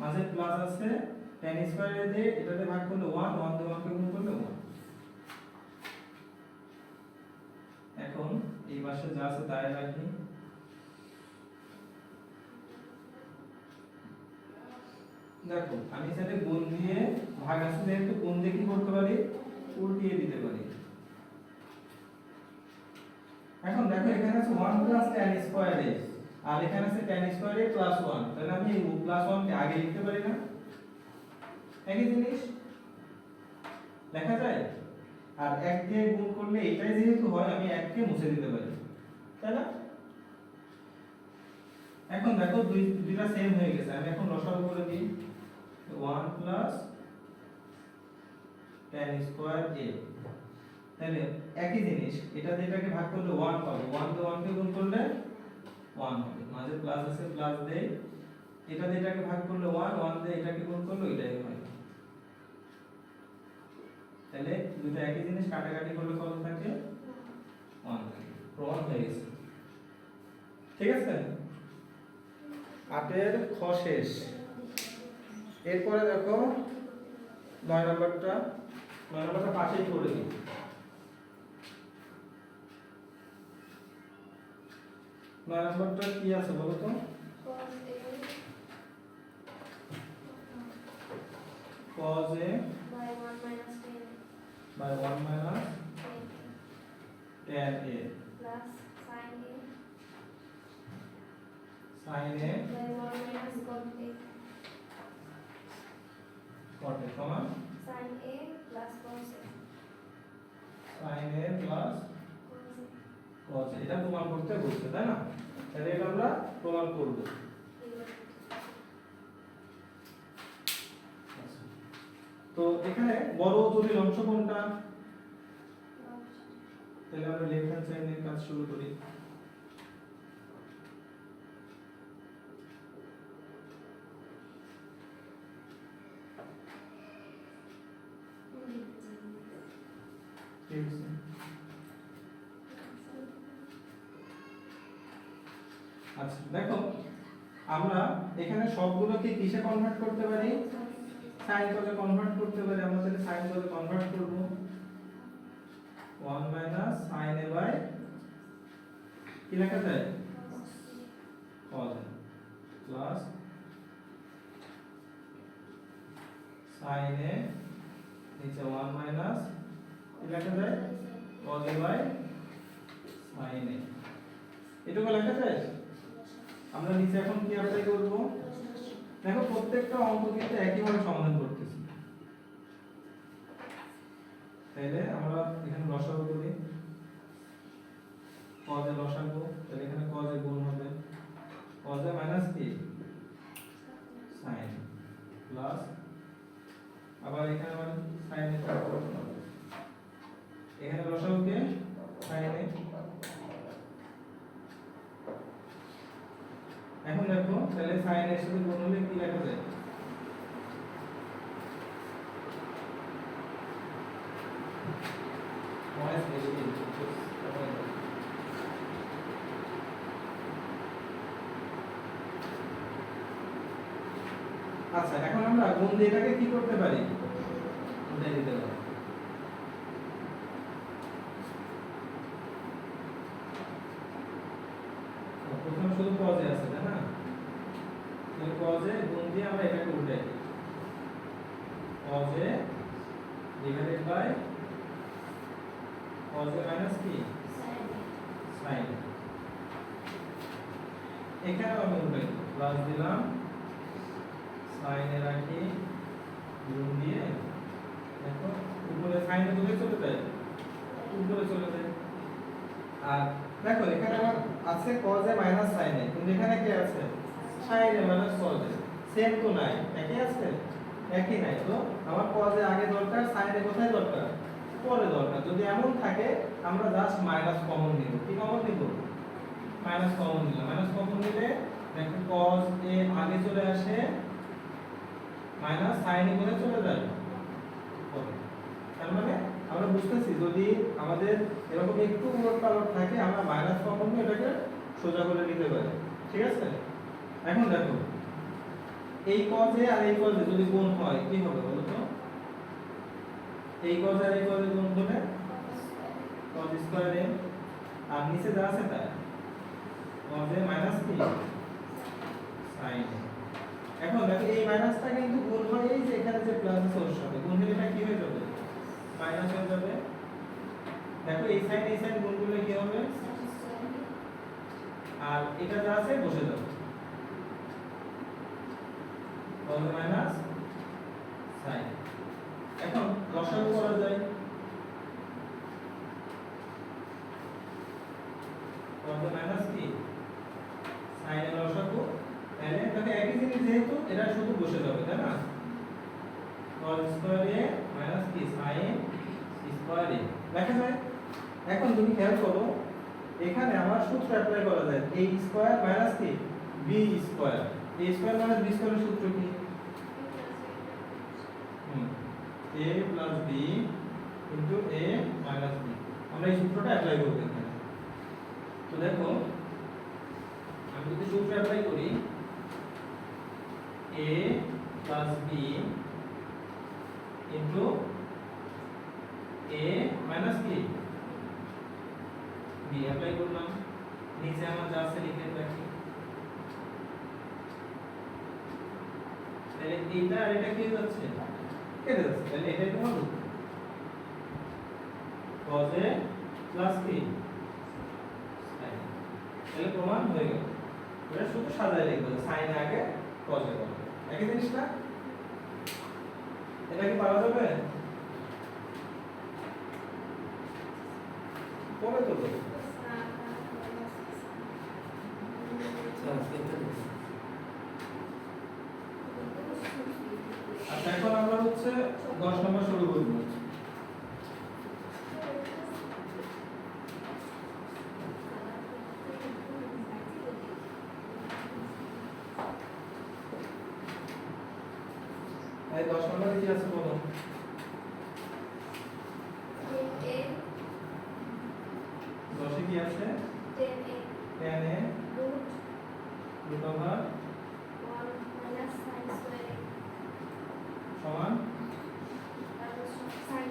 মাঝে প্লাস আছে, tan স্কয়ারে দিয়ে এটাতে ভাগ করলে 1, 1 দিয়ে 1 কে গুণ করলে 1। এখন এই পাশে যা আছে তাই রাখি। দেখো আমি সাথে গুণ দিয়ে ভাগ আছে যেহেতু গুণ দিয়ে কি করতে পারি? উল্টিয়ে দিতে পারি। এখন দেখো এখানে আছে 1 প্লাস tan স্কয়ার a আর এখানে আছে tan স্কয়ার a প্লাস 1। তাহলে আমি এই প্লাস 1 কে আগে লিখতে পারি না? একই জিনিস লেখা যায়। আর 1 দিয়ে গুণ করলে এটাই যেহেতু হয় আমি 1 কে মুছে দিতে পারি, তাই না? এখন দেখো দুইটা সেম হয়ে গেছে। আমি এখন লসাগু করে দিই 1 প্লাস tan স্কয়ার a। তাহলে একই জিনিস, এটা দিয়ে এটাকে ভাগ করলে 1 পাবো। 1 দিয়ে 1 কে গুণ করলে 1 হবে। মাঝে প্লাস আছে প্লাস দেই। এটা দিয়ে এটাকে ভাগ করলে 1, 1 দিয়ে এটাকে গুণ করলে এটাই হয়। তাহলে দুটো একই জিনিস কাটাকাটি করলে কত থাকে? 1 থাকে। প্রমাণ হয়ে গেছে। ঠিক আছে? 8 এর খ শেষ। এরপরে দেখো 9 নম্বরটা পাশেই করে দিই। 9 নম্বরটা কি আছে বলো তো? cos A cos A by 1 minus by 1 minus 10 tan A plus sin A sin A by 1 minus cot A cot A সমান sin A plus cos A sin A plus cos A cos A এটা প্রমাণ করতে বলছে তাই না তাহলে এটা আমরা প্রমাণ করব তো এখানে বড় জটিল অংশ কোনটা তাহলে আমরা লেফট হ্যান্ড সাইড নিয়ে কাজ শুরু করি ঠিক আছে আচ্ছা দেখো আমরা এখানে সবগুলোকে কিসে কনভার্ট করতে পারি sin cos এ কনভার্ট করতে পারি আমরা তাহলে sin cos এ কনভার্ট করব 1 মাইনাস sin a বাই কি লেখা যায় cos a plus sin a নিচে 1 মাইনাস কি লেখা যায় cos a by sin a এটুকু লেখা যায় আমরা নিচে এখন কি অ্যাপ্লাই করব দেখো প্রত্যেকটা অঙ্ক কিন্তু একইভাবে সমাধান করতেছি তাহলে আমরা এখানে লসাগু করি cos a লসাগু তাহলে এখানে cos a গুণ হবে cos a মাইনাস কি sin প্লাস আবার এখানে আবার sin a এখানে লসাগুকে sin a এখন দেখো তাহলে sin এর সাথে গুণ হলে কি লেখা যায় মাইনাস আচ্ছা এখন আমরা গুণ দিয়ে এটাকে কি করতে পারি উল্টে দিতে পারি প্রথমে শুধু cos a আছে তাই না তাহলে cos a গুণ দিয়ে আমরা এটাকে উল্টাই দিই cos a divided by cos a minus কি sin a এখানে আমি উল্টাই দিই প্লাস দিলাম sin a রাখি গুণ দিয়ে দেখো উপরে sin a দূরে চলে যায় উপরে চলে যায় আর দেখো এখানে আমার আছে cos a minus sin a কিন্তু এখানে কি আছে sin a minus cos a same তো নাই একই আছে একই নাই তো আমার cos a আগে দরকার sin a কোথায় দরকার পরে দরকার যদি এমন থাকে আমরা জাস্ট মাইনাস কমন নিব কি কমন নিব মাইনাস কমন নিলাম মাইনাস কমন নিলে দেখো cos a আগে চলে আসে মাইনাস sin a কোথায় চলে যায় পরে তার মানে আমরা বুঝতেছি যদি আমাদের এরকম একটু উলট পালট থাকে আমরা মাইনাস কমন নিয়ে এটাকে সোজা করে নিতে পারি ঠিক আছে এখন দেখো এই cos a আর এই cos a যদি গুণ হয় কি হবে বলো তো এই cos আর এই cos a গুণ হবে cos স্কয়ার a আর নিচে যা আছে তাই cos a মাইনাস কি sin a এখন দেখো এই মাইনাসটা কিন্তু গুণ হয় এই যে এখানে যে প্লাস আছে ওর সাথে গুণ হলে এটা কি হয়ে যাবে মাইনাস হয়ে যাবে দেখো এই সাইন গুণ করলে কি হবে আর এটা যা আছে বসে যাবে cos মাইনাস sin এখন লসাগু করা যায় cos মাইনাস কি sin এর লসাগু তাহলে দেখো একই জিনিস যেহেতু এটা শুধু বসে যাবে তাই না cos স্কয়ার a মাইনাস কি sin স্কয়ার a লেখা যায় এখন তুমি খেয়াল করো এখানে আমার সূত্র অ্যাপ্লাই করা যায় a স্কয়ার মাইনাস কি b square a square minus b স্কয়ারের সূত্র কি a plus b into a minus b আমরা এই সূত্রটা অ্যাপ্লাই করব এখানে তো দেখো আমি যদি সূত্র অ্যাপ্লাই করি a plus b into a minus কি b অ্যাপ্লাই করলাম নিচে আমার যা আছে লিখে রাখি তাহলে এইটা আর এটা কি যাচ্ছে কেটে যাচ্ছে, তাহলে এটাই তোমার রুট cos a প্লাস কি sin a। তাহলে প্রমাণ হয়ে গেল। এটা শুধু সাজায় লিখবো sin a আগে cos a করবে, একই জিনিস না? এটা কি পারা যাবে? পরে তো বলি। আচ্ছা এখন আমরা হচ্ছে 10 নম্বর শুরু করব। এই 10 নম্বরে কি আছে বলো? দশে কি আছে? tan a root over 1 - sin square সমান sin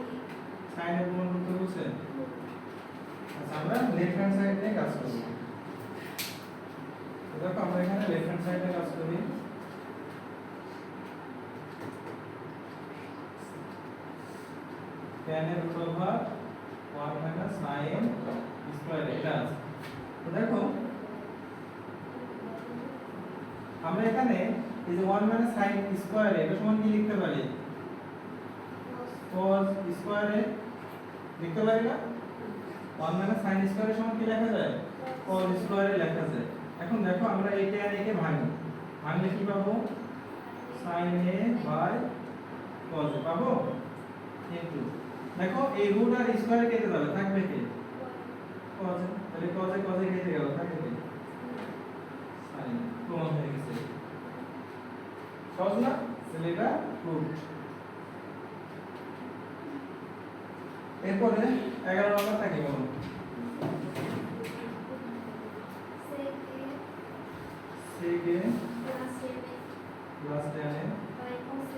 sin এর গুণ করতে বলছে। আচ্ছা আমরা লেফট হ্যান্ড সাইড নিয়ে কাজ করব। তো দেখো আমরা এখানে লেফট হ্যান্ড সাইডে কাজ করি। tan এর root over 1 - sin square এটা আছে। তো দেখো আমরা এখানে এই যে 1 - sin square এটা সমান কি লিখতে পারি? cos square এ লিখতে পারি না? 1 - sin square এর সমান কি লেখা যায়? cos square এ লেখা যায়। এখন দেখো আমরা এই tan a কে ভাঙি, ভাঙলে কি পাবো? sin a by cos a পাবো। কিন্তু দেখো এই রুট আর স্কয়ার কেটে যাবে, থাকবে কি? cos a। তাহলে cos a কেটে গেল, থাকবে কি? sin a। প্রমাণ হয়ে গেছে। সহজ না? তাহলে এটা রুট। এরপরে 11 নম্বরটা কি বলো? sec a plus tan a by cos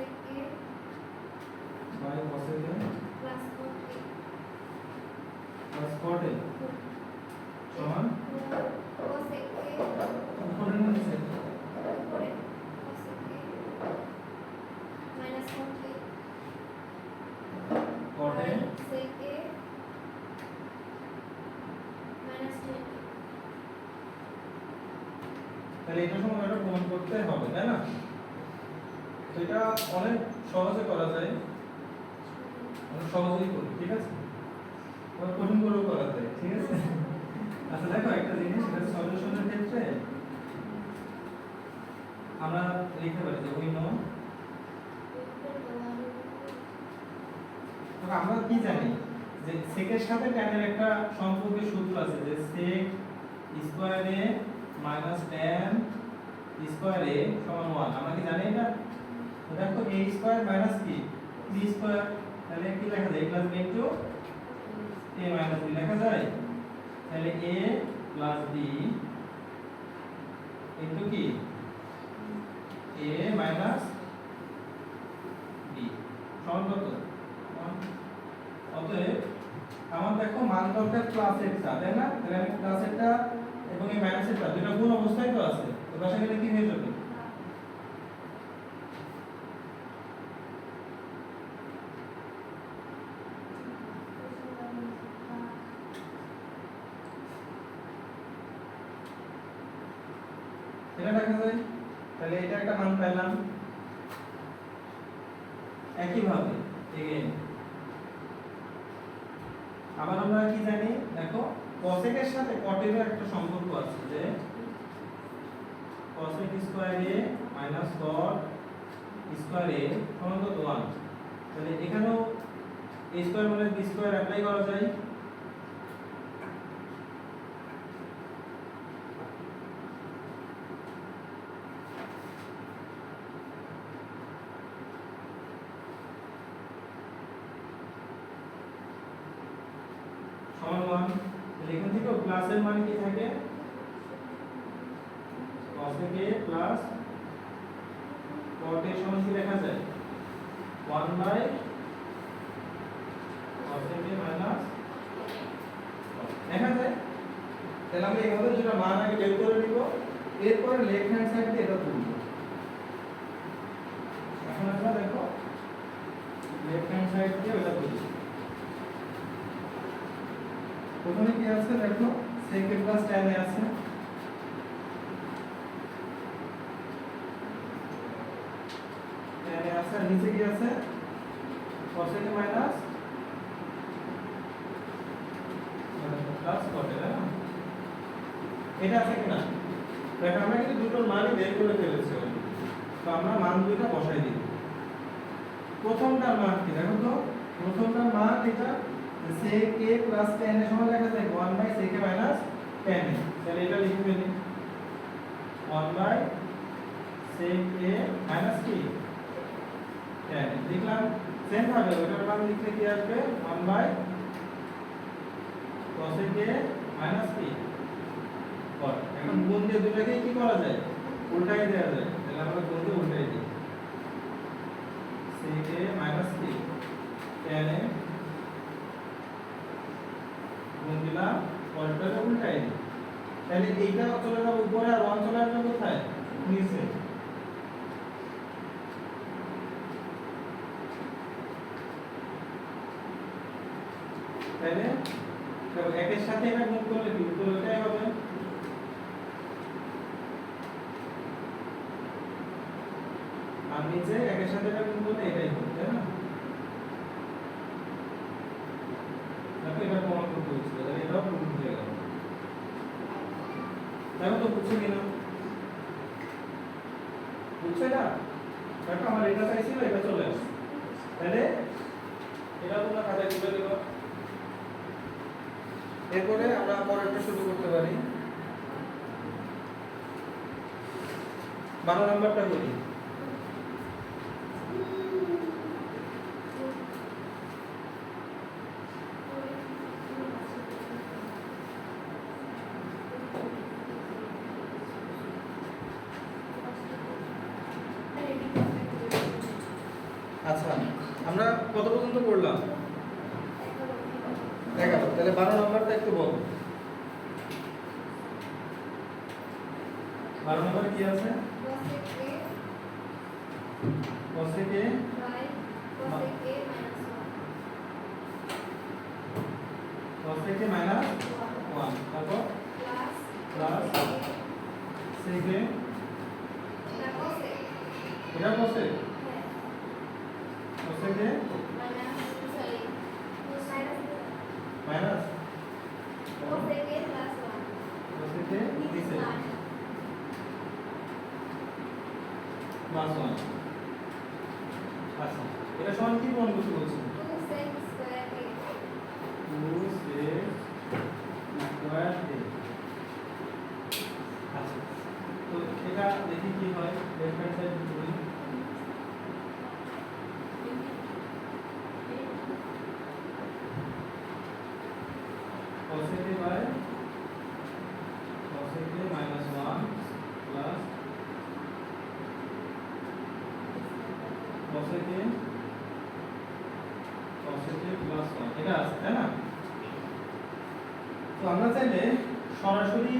a plus cot a সমান উপরে না নিচে? cot a তাহলে এটা সমান এটা প্রমাণ করতে হবে, তাই না? তো এটা অনেক সহজে করা যায়, অনেক সহজেই করি, ঠিক আছে? অনেক কঠিন করেও করা যায়, ঠিক আছে? আচ্ছা দেখো একটা জিনিস, এটা সলিউশনের ক্ষেত্রে আমরা লিখতে পারি যে উই নো, তো আমরা কি জানি যে সেকের সাথে tan এর একটা সম্পর্কের সূত্র আছে যে sec square a minus tan square a সমান 1। আমরা কি জানি এটা? তো দেখো a স্কয়ার মাইনাস কি b স্কয়ার, তাহলে কি লেখা যায়? a plus b into a minus b লেখা যায়। তাহলে a প্লাস b ইনটু কি a মাইনাস b সমান কত? 1। অতএব আমার দেখো মান দরকার প্লাস একটা, তাই না? তাহলে আমি প্লাস একটা এবং এই মাইনাস একটা দুটো গুণ অবস্থায় তো আছে, তো পাশে গেলে কি হয়ে যাবে? এটা দেখা যায়। তাহলে এটা একটা মান পেলাম। একই ভাবে এগেইন আবার আমরা কি জানি? দেখো cosec এর সাথে cot এর একটা সম্পর্ক আছে যে cosec square a minus cot square a সমান কত? 1। তাহলে এখানেও a স্কয়ার মানে b স্কয়ার অ্যাপ্লাই করা যায়। সমান 1। তাহলে এখান থেকে প্লাসের মান কি থাকে? cosec a plus cot a সমান কি লেখা যায়? 1 বাই cosec a মাইনাস লেখা যায়। তাহলে আমরা এভাবে যেটা মান আগে বের করে নিব, এরপর লেফট হ্যান্ড সাইড দিয়ে এটা তুলব। প্রথমে কি আছে দেখো sec a plus tan a আছে, tan a আছে, আর নিচে কি আছে cos a minus plus cot a, না এটা আছে কিনা দেখো আমরা কিন্তু দুটোর মানই বের করে ফেলেছি, তো আমরা মান দুইটা বসাই দিই। প্রথমটার মান কি দেখো তো, প্রথমটার মান এটা sec a plus tan a সমান লেখা যায় 1 by sec a minus tan a, তাহলে এটা লিখে ফেলি 1 by sec a minus কি tan a লিখলাম। সেম ভাবে ওটার মান লিখলে কি আসবে 1 by cos a minus কি cot। এখন গুণ দিয়ে দুটাকে কি করা যায়, উল্টাই দেওয়া যায়, তাহলে আমরা গুণ দিয়ে উল্টাই দিই sec a minus কি tan a গুণ দিলাম, পরেরটাকে উল্টাই দিই, তাহলে এইটা চলে যাবে উপরে আর 1 চলে আসবে কোথায় নিচে। তাহলে দেখো একের সাথে এটা গুণ করলে কি উত্তর ওটাই হবে, আর নিচে একের সাথে এটা গুণ করলে এটাই হবে, তাই না? দেখো এটা প্রমাণ করতে হচ্ছিল, তাহলে এটাও প্রুফ হয়ে গেল। দেখো তো বুঝছো কিনা, বুঝছো এটা? দেখো আমার এটা চাইছিল, এটা চলে আসছে, তাহলে এটা তোমরা খাতায় তুলে দিবা। এরপরে আমরা পরেরটা শুরু করতে পারি। 12 নাম্বারটা করি। আচ্ছা আমরা কত পর্যন্ত পড়লাম? 11। তাহলে 12 নাম্বারটা একটু বল। 12 নাম্বারে কি আছে? cos a by cos a minus 1 তারপর প্লাস sec a, এটা cos a cos a minus cos a নিচে প্লাস 1। আচ্ছা এটা সমান কি প্রমাণ করতে বলছি? 2 sec square a। আচ্ছা তো এটা দেখি কি হয়, লেফট হ্যান্ড সাইড করি। cos a by cos a minus 1 plus cos a plus 1 এটা আছে তাই না? তো আমরা চাইলে সরাসরি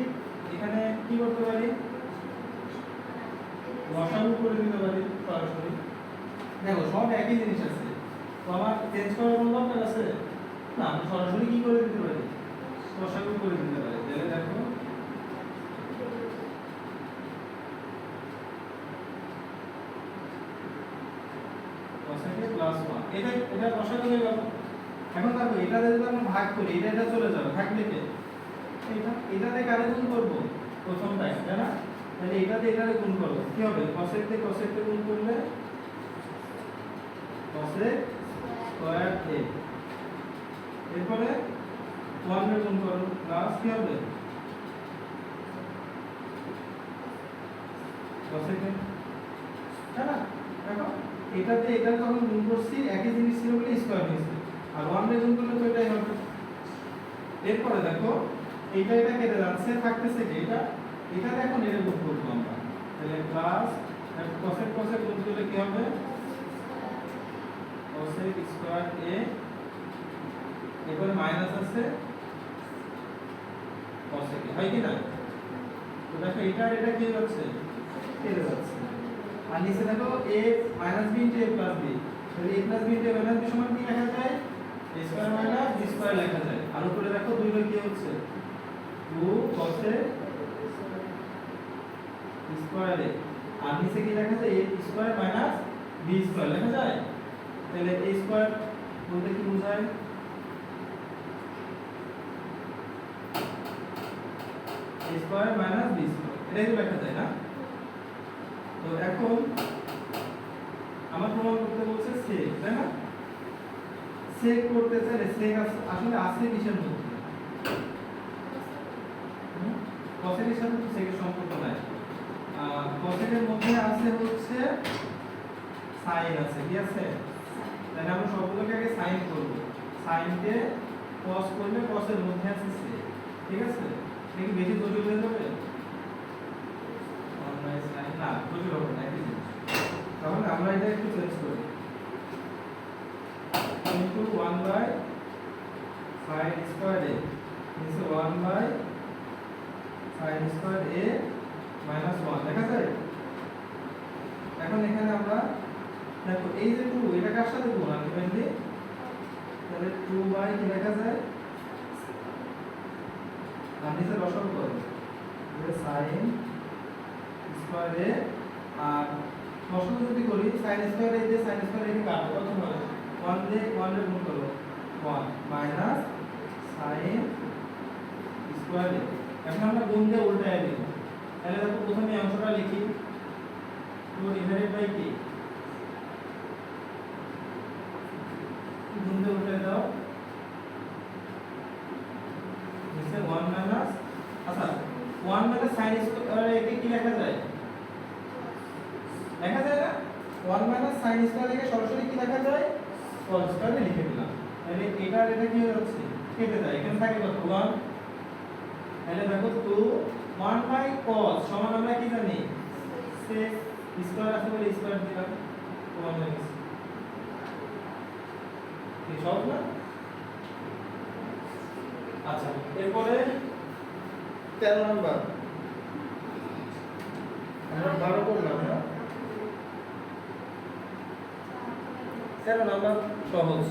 এখানে কি করতে পারি, লসাগু করে দিতে পারি সরাসরি। দেখো সব একই জিনিস আছে, তো আমার চেঞ্জ করার কোনো দরকার আছে না, আমি সরাসরি কি করে দিতে পারি, লসাগু করে দিতে পারি। তাহলে দেখো cos a plus 1 এটা লসাগু হয়ে গেল। এখন দেখো এটা যদি আমরা ভাগ করি, এটা চলে যাবে, থাকলে কি এটাতে কারে গুণ করব, প্রথমটাই তাই না? তাহলে এটাতে গুণ করব, কি হবে cos a গুণ করলে cos a স্কয়ার a, এরপরে 1 এর গুণ করব প্লাস কি হবে cos a, তাই না? দেখো এটাতে যখন গুণ করছি একই জিনিস ছিল বলে স্কয়ার হয়েছে, আর 1 এর গুণ করলে তো এটাই হবে। এরপরে দেখো এটা কেটে যাচ্ছে, থাকতেছে কি এটাতে এখন এর গুণ করব আমরা, তাহলে প্লাস cos a গুণ করলে কি হবে cos a স্কয়ার a, এরপরে মাইনাস আছে cos a হয় কি না? তো দেখো এটা কি হচ্ছে, কেটে যাচ্ছে, আর নিচে দেখো a minus b into a plus b, তাহলে a plus b into a minus b সমান কি লেখা যায় a square minus b square লেখা যায়। আর উপরে দেখো 2 এর কি হচ্ছে 2 cos a স্কয়ার a, আর নিচে কি লেখা যায় a square minus b square লেখা যায়। তাহলে a স্কয়ার বলতে কি বোঝায়, a square minus b square, এটাই তো লেখা যায় না। তো এখন আমার প্রমাণ করতে বলছে sec, তাই না? sec করতে চাইলে sec আসলে আছে কিসের মধ্যে? cosec এর সাথে তো sec এর সম্পর্ক নাই। cosec এর মধ্যে আছে হচ্ছে sin আছে, কি আছে? তাহলে আমরা সবগুলোকে আগে sin করব। sin কে cos করলে cos এর মধ্যে আছে sec, ঠিক আছে? এটা কি বেশি জটিল হয়ে যাবে? sin না, জটিল হবে না, একই জিনিস। তাহলে আমরা এটা একটু চেঞ্জ করি, into 1 by sin square a, নিচে 1 by sin square a minus 1 লেখা যায়। এখন এখানে আমরা দেখো এই যে 2 এটা কার সাথে গুণ আলটিমেটলি, তাহলে 2 by কি লেখা যায়, আর নিচে লসাগু করো যে sin square a, আর লসাগু যদি করি sin square a দিয়ে sin square a কে কাটো কত হয়, 1 দিয়ে 1 এর গুণ করো 1 মাইনাস sin স্কয়ার a। এখন আমরা গুণ দিয়ে উল্টায় দেব। তাহলে দেখো প্রথমে এই অংশটা লিখি 2 ডিভাইডেড বাই কি, গুণ দিয়ে উল্টায় দাও, নিচে 1 মাইনাস, আচ্ছা 1 মাইনাস sin স্কয়ার a কে কি লেখা যায়, লেখা যায় না, 1 মাইনাস sin স্কয়ার a কে সরাসরি কি লেখা যায়, cos স্কয়ার a লিখে দিলাম। তাহলে এটা কি হয়ে যাচ্ছে, কেটে যায়, এখানে থাকে কত 1। তাহলে দেখো 2 1 বাই cos সমান আমরা কি জানি sec স্কয়ার আছে বলে স্কয়ার দিলাম 1 বাই কি সহজ না। আচ্ছা এরপরে 13 নাম্বার আমরা 12 করলাম না, 13 নাম্বার সহজ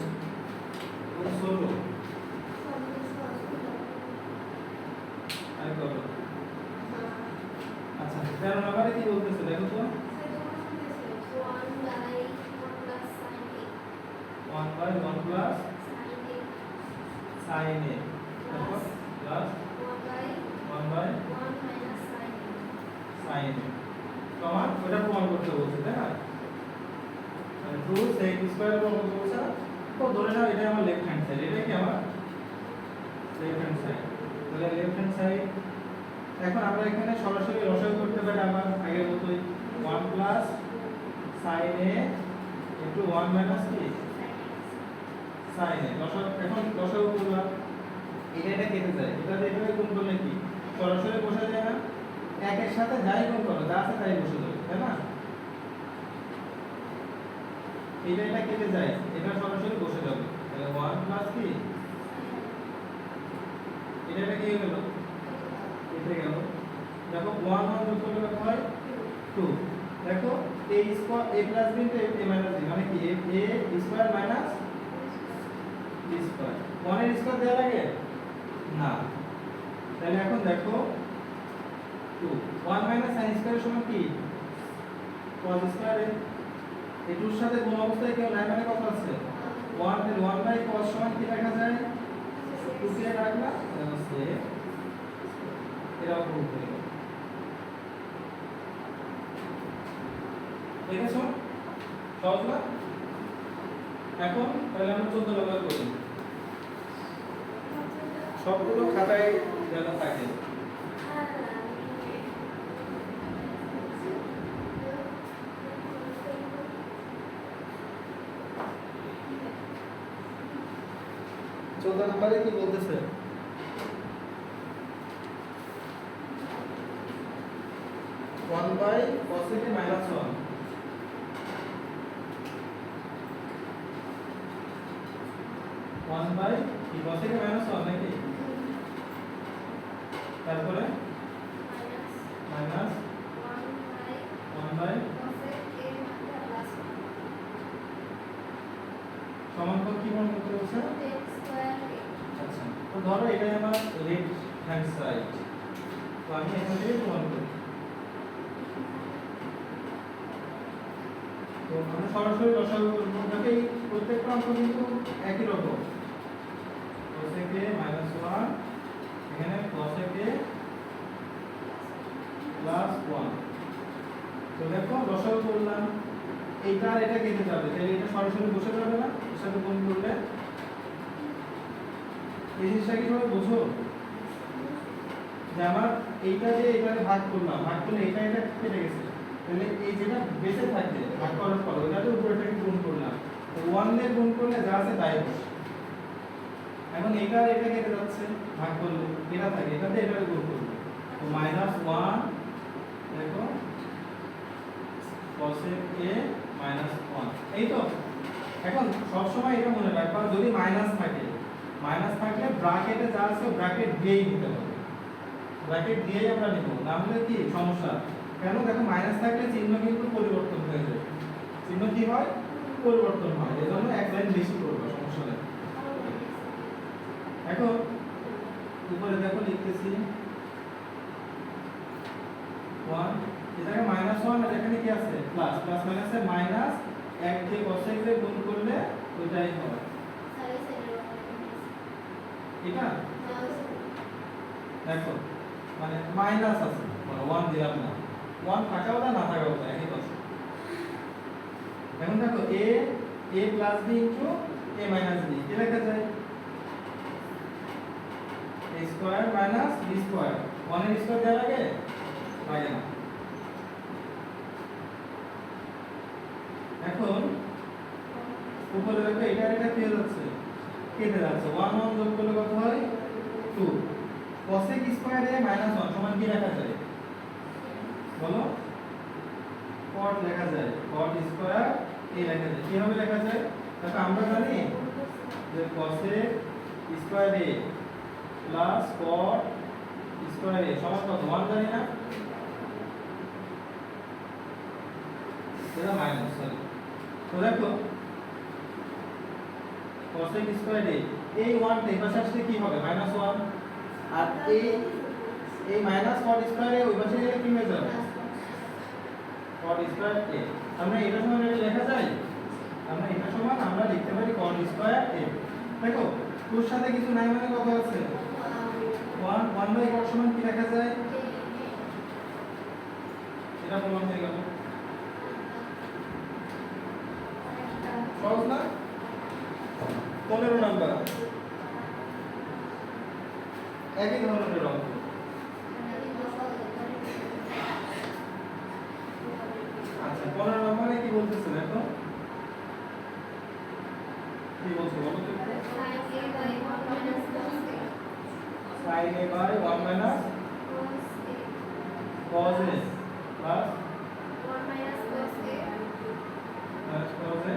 এবং ছোট। আচ্ছা 13 নম্বরে কি বলতেছে দেখো তো, 1 by 1 plus sin a, তারপর প্লাস 1 by sin a সমান ওটা প্রমাণ করতে বলছে, তাই না? মানে 2 sec স্কয়ার প্রমাণ করতে বলছে না। তো ধরে নাও এটা আমার লেফট হ্যান্ড সাইড, এটা কি আমার লেফট হ্যান্ড সাইড, তাহলে লেফট হ্যান্ড সাইড। এখন আমরা এখানে সরাসরি লসাগু করতে পারি আমার আগের মতোই 1 plus sin a into 1 minus কি sin a, লসাগু এখন লসাগু করলাম, এটা কেটে যায়, এটা দিয়ে এভাবে গুণ করলে কি সরাসরি বসে যায় না, একের সাথে যাই গুণ করো যা আছে তাই বসে যাবে, তাই না? এটা কেটে যায়, এটা সরাসরি বসে যাবে, তাহলে 1 প্লাস কি এটা কি হয়ে গেল, কেটে গেল। দেখো 1 1 যোগ করলে কত হয় 2। দেখো a square a plus b into a minus b মানে কি a square minus b square, 1 এর স্কয়ার দেয়া লাগে না। তাহলে এখন দেখো 2 1 মাইনাস sin স্কয়ার সমান কি cos স্কয়ার a, এই 2 এর সাথে কোন অবস্থায় কেউ নাই মানে কত আছে 1, তাহলে 1 বাই cos সমান কি লেখা যায় 2 কে রাখলা, তাহলে সে এরাও প্রুফ হয়ে গেল। দেখেছো সহজ না। এখন তাহলে আমরা 14 ব্যবহার করি, সবগুলো খাতায় দেওয়া থাকে। চৌদ্দ নম্বরে কি বলতেছে, 1 by cos a minus 1 1 by cos a minus 1 নাকি, তারপরে মাইনাস 1 by সমান পদ কি মনে করতে বলছে তো ধরো এটাই আমার লেফট হ্যান্ড সাইড, তো আমি এখান থেকে প্রমাণ করি। তো আমরা সরাসরি লসাগু করব, দেখো এই প্রত্যেকটা অঙ্ক কিন্তু একই রকম। cosec a minus 1 এখানে cosec a plus 1। তো দেখো লসাগু করলাম, এইটা আর এটা কেটে যাবে, তাহলে এটা সরাসরি বসে যাবে না, এর সাথে গুণ করলে এই জিনিসটা কি ভাবে বুঝো যে আমার এইটা যে এটাকে ভাগ করলাম, ভাগ করলে এটা এটা কেটে গেছে, তাহলে এই যেটা বেঁচে থাকবে ভাগ করার পর ওটাতে উপরেটাকে গুণ করলাম, তো 1 দিয়ে গুণ করলে যা আছে তাই বসে। এখন এটা আর এটা কেটে যাচ্ছে, ভাগ করলে এটা থাকে, এটাতে এটাকে গুণ করব, তো -1 দেখো cosec a -1, এই তো। এখন সব সময় এটা মনে রাখবা, যদি মাইনাস থাকে, মাইনাস থাকলে ব্র্যাকেটে যা আছে ব্র্যাকেট দিয়েই নিতে হবে, ব্র্যাকেট দিয়েই আমরা নিব, না হলে কি সমস্যা। কেন দেখো মাইনাস থাকলে চিহ্ন কিন্তু পরিবর্তন হয়ে যায়, চিহ্ন কি হয় পরিবর্তন হয়, এজন্য এক লাইন বেশি করবে, সমস্যা নেই। এখন উপরে দেখো লিখতেছি 1, এটাকে -1 আর এখানে কি আছে প্লাস, প্লাস মাইনাসে মাইনাস 1 দিয়ে cosec দিয়ে গুণ করলে ওইটাই হবে, এটা দেখো মানে মাইনাস আছে, মানে 1 দিলাম না, 1 থাকাও না থাকাও না একই কথা। এখন দেখো a plus b into a minus b, কি লেখা যায় a square minus b square, 1 এর স্কয়ার দেওয়া লাগে লাগে না। এখন উপরে দেখো এটা এটা কি যাচ্ছে কেটে যাচ্ছে, 1 1 যোগ করলে কত হয় 2, cosec স্কয়ার a -1 সমান কি লেখা যায় বলো, cot লেখা যায়, cot স্কয়ার a লেখা যায়, কিভাবে লেখা যায় দেখো আমরা জানি যে cosec square a plus cot square a সমান কত 1 জানি না, এটা মাইনাস সরি। তো দেখো cosec স্কয়ার a এই 1 টা এই পাশে আসলে কি হবে -1, আর এই মাইনাস cot স্কয়ার a ওই পাশে গেলে কি হয়ে যাবে cot স্কয়ার a। আমরা এটা সমান এটা লেখা যায়, আমরা এটা সমান আমরা লিখতে পারি cot স্কয়ার a। দেখো তোর সাথে কিছু নাই মানে কত আছে 1, 1 cot সমান কি লেখা যায়, এটা প্রমাণ হয়ে গেল, সহজ না। 15 নাম্বার একই ধরনের অঙ্ক, আচ্ছা 15 নম্বরে কি বলতেছে দেখো, কি বলছে বলো তো, sin a by 1 minus cos a plus 1 minus cos a cos a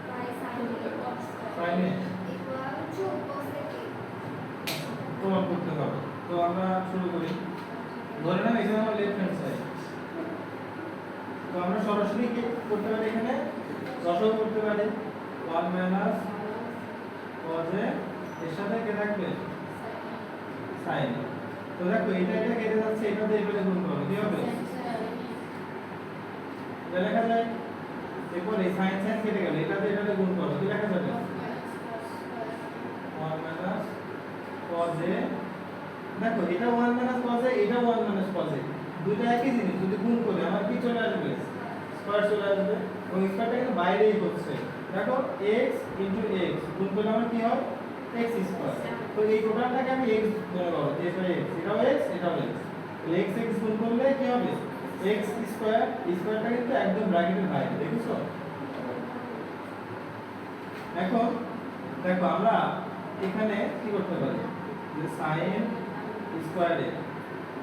by sin sin a a equal to cosec a। প্রমাণ করতে হবে। তো আমরা শুরু করি, ধরে নাও এটা আমার লেফট হ্যান্ড সাইড, তো আমরা সরাসরি কি করতে পারি, এখানে লসাগু করতে পারি 1 minus cos a এর সাথে কে থাকবে sin। তো দেখো এটা এটা কেটে যাচ্ছে, এটা দিয়ে এটা গুণ করো কি হবে, এটা লেখা যায়, এরপর এই sin sin কেটে গেল, এটা দিয়ে এটা গুণ করো কি লেখা যাবে 1 minus cos a। দেখো এটা 1 minus cos a, এটা 1 minus cos a, দুটো একই জিনিস, যদি গুণ করি আমার কি চলে আসবে স্কয়ার চলে আসবে, এবং স্কয়ারটা কিন্তু বাইরেই হচ্ছে। দেখো x into x গুণ করলে আমার কি হয় x স্কয়ার, তো এই টোটালটাকে আমি x মনে করো, x বাই x, এটাও x এটাও x, তাহলে x x গুণ করলে কি হবে x স্কয়ার, স্কয়ারটা কিন্তু একদম ব্র্যাকেটের বাইরে, দেখছো। এখন দেখো আমরা এখানে কি করতে পারি, যে sin স্কয়ার a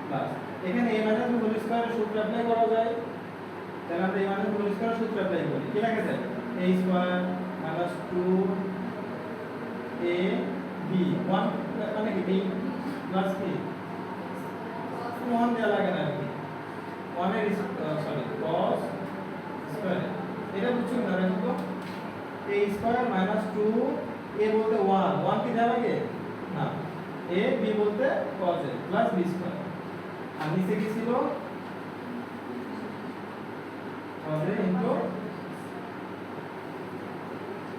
প্লাস এখানে a মাইনাস b হোল স্কয়ারের সূত্র অ্যাপ্লাই করা যায়, তাহলে আমরা a মাইনাস b হোল স্কয়ারের সূত্র অ্যাপ্লাই করি, কি লেখা যায় a square minus 2 a b 1 মানে কি b প্লাস কি 1 দেওয়া লাগে না কি 1 এর সরি cos স্কয়ার, এটা বুঝছো না দেখো a স্কয়ার মাইনাস 2 a বলতে 1 1 কি দেওয়া লাগে না, a b বলতে cos a plus b square আর নিচে কি ছিল cos a ইনটু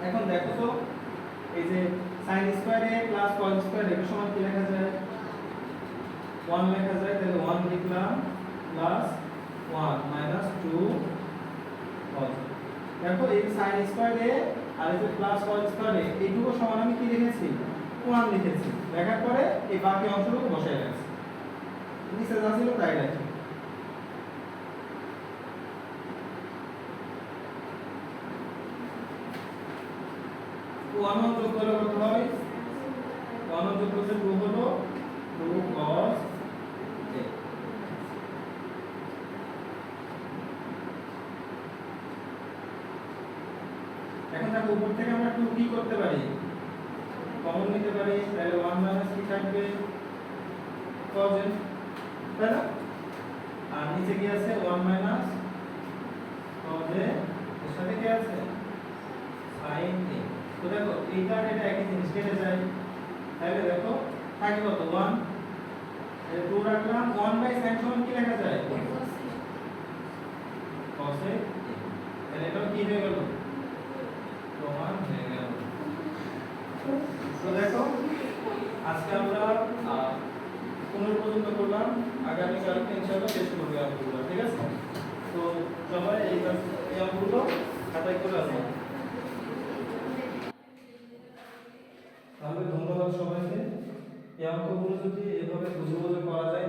এখন দেখো তো এই যে sin square a plus cos square a এর সমান কি লেখা যায় 1 লেখা যায় তাহলে 1 লিখলাম প্লাস 1 মাইনাস 2 cos দেখো এই sin স্কয়ার a আর এই যে প্লাস cos স্কয়ার a এইটুকু সমান আমি কি লিখেছি 1 লিখেছি লেখার পরে এই বাকি অংশটুকু বসাই রাখছি নিচে যা ছিল তাই রাখি 1 যোগ করলে কত হয় 1 যোগ করলে 2 হলো 2 cos a এখন দেখো উপর থেকে আমরা 2 কি করতে পারি কমন নিতে পারি তাহলে 1 মাইনাস কি থাকবে cos a তাই না আর নিচে কি আছে 1 মাইনাস cos a এর সাথে কি আছে sin a তো দেখো এইটা আর এটা একই জিনিস কেটে যায় তাহলে দেখো থাকে কত 1 এই 2 রাখলাম 1 বাই sin সমান কি লেখা যায় cos a তাহলে এটা কি হয়ে গেল প্রমাণ হয়ে গেল তো দেখো আজকে আমরা 15 পর্যন্ত করলাম আগামী কালকে ইনশাআল্লাহ শেষ করব অঙ্কগুলো ঠিক আছে তো সবাই এই অঙ্কগুলো খাতায় করে আসুন তাহলে ধন্যবাদ সবাইকে এই অঙ্কগুলো যদি এভাবে বুঝে বুঝে করা যায়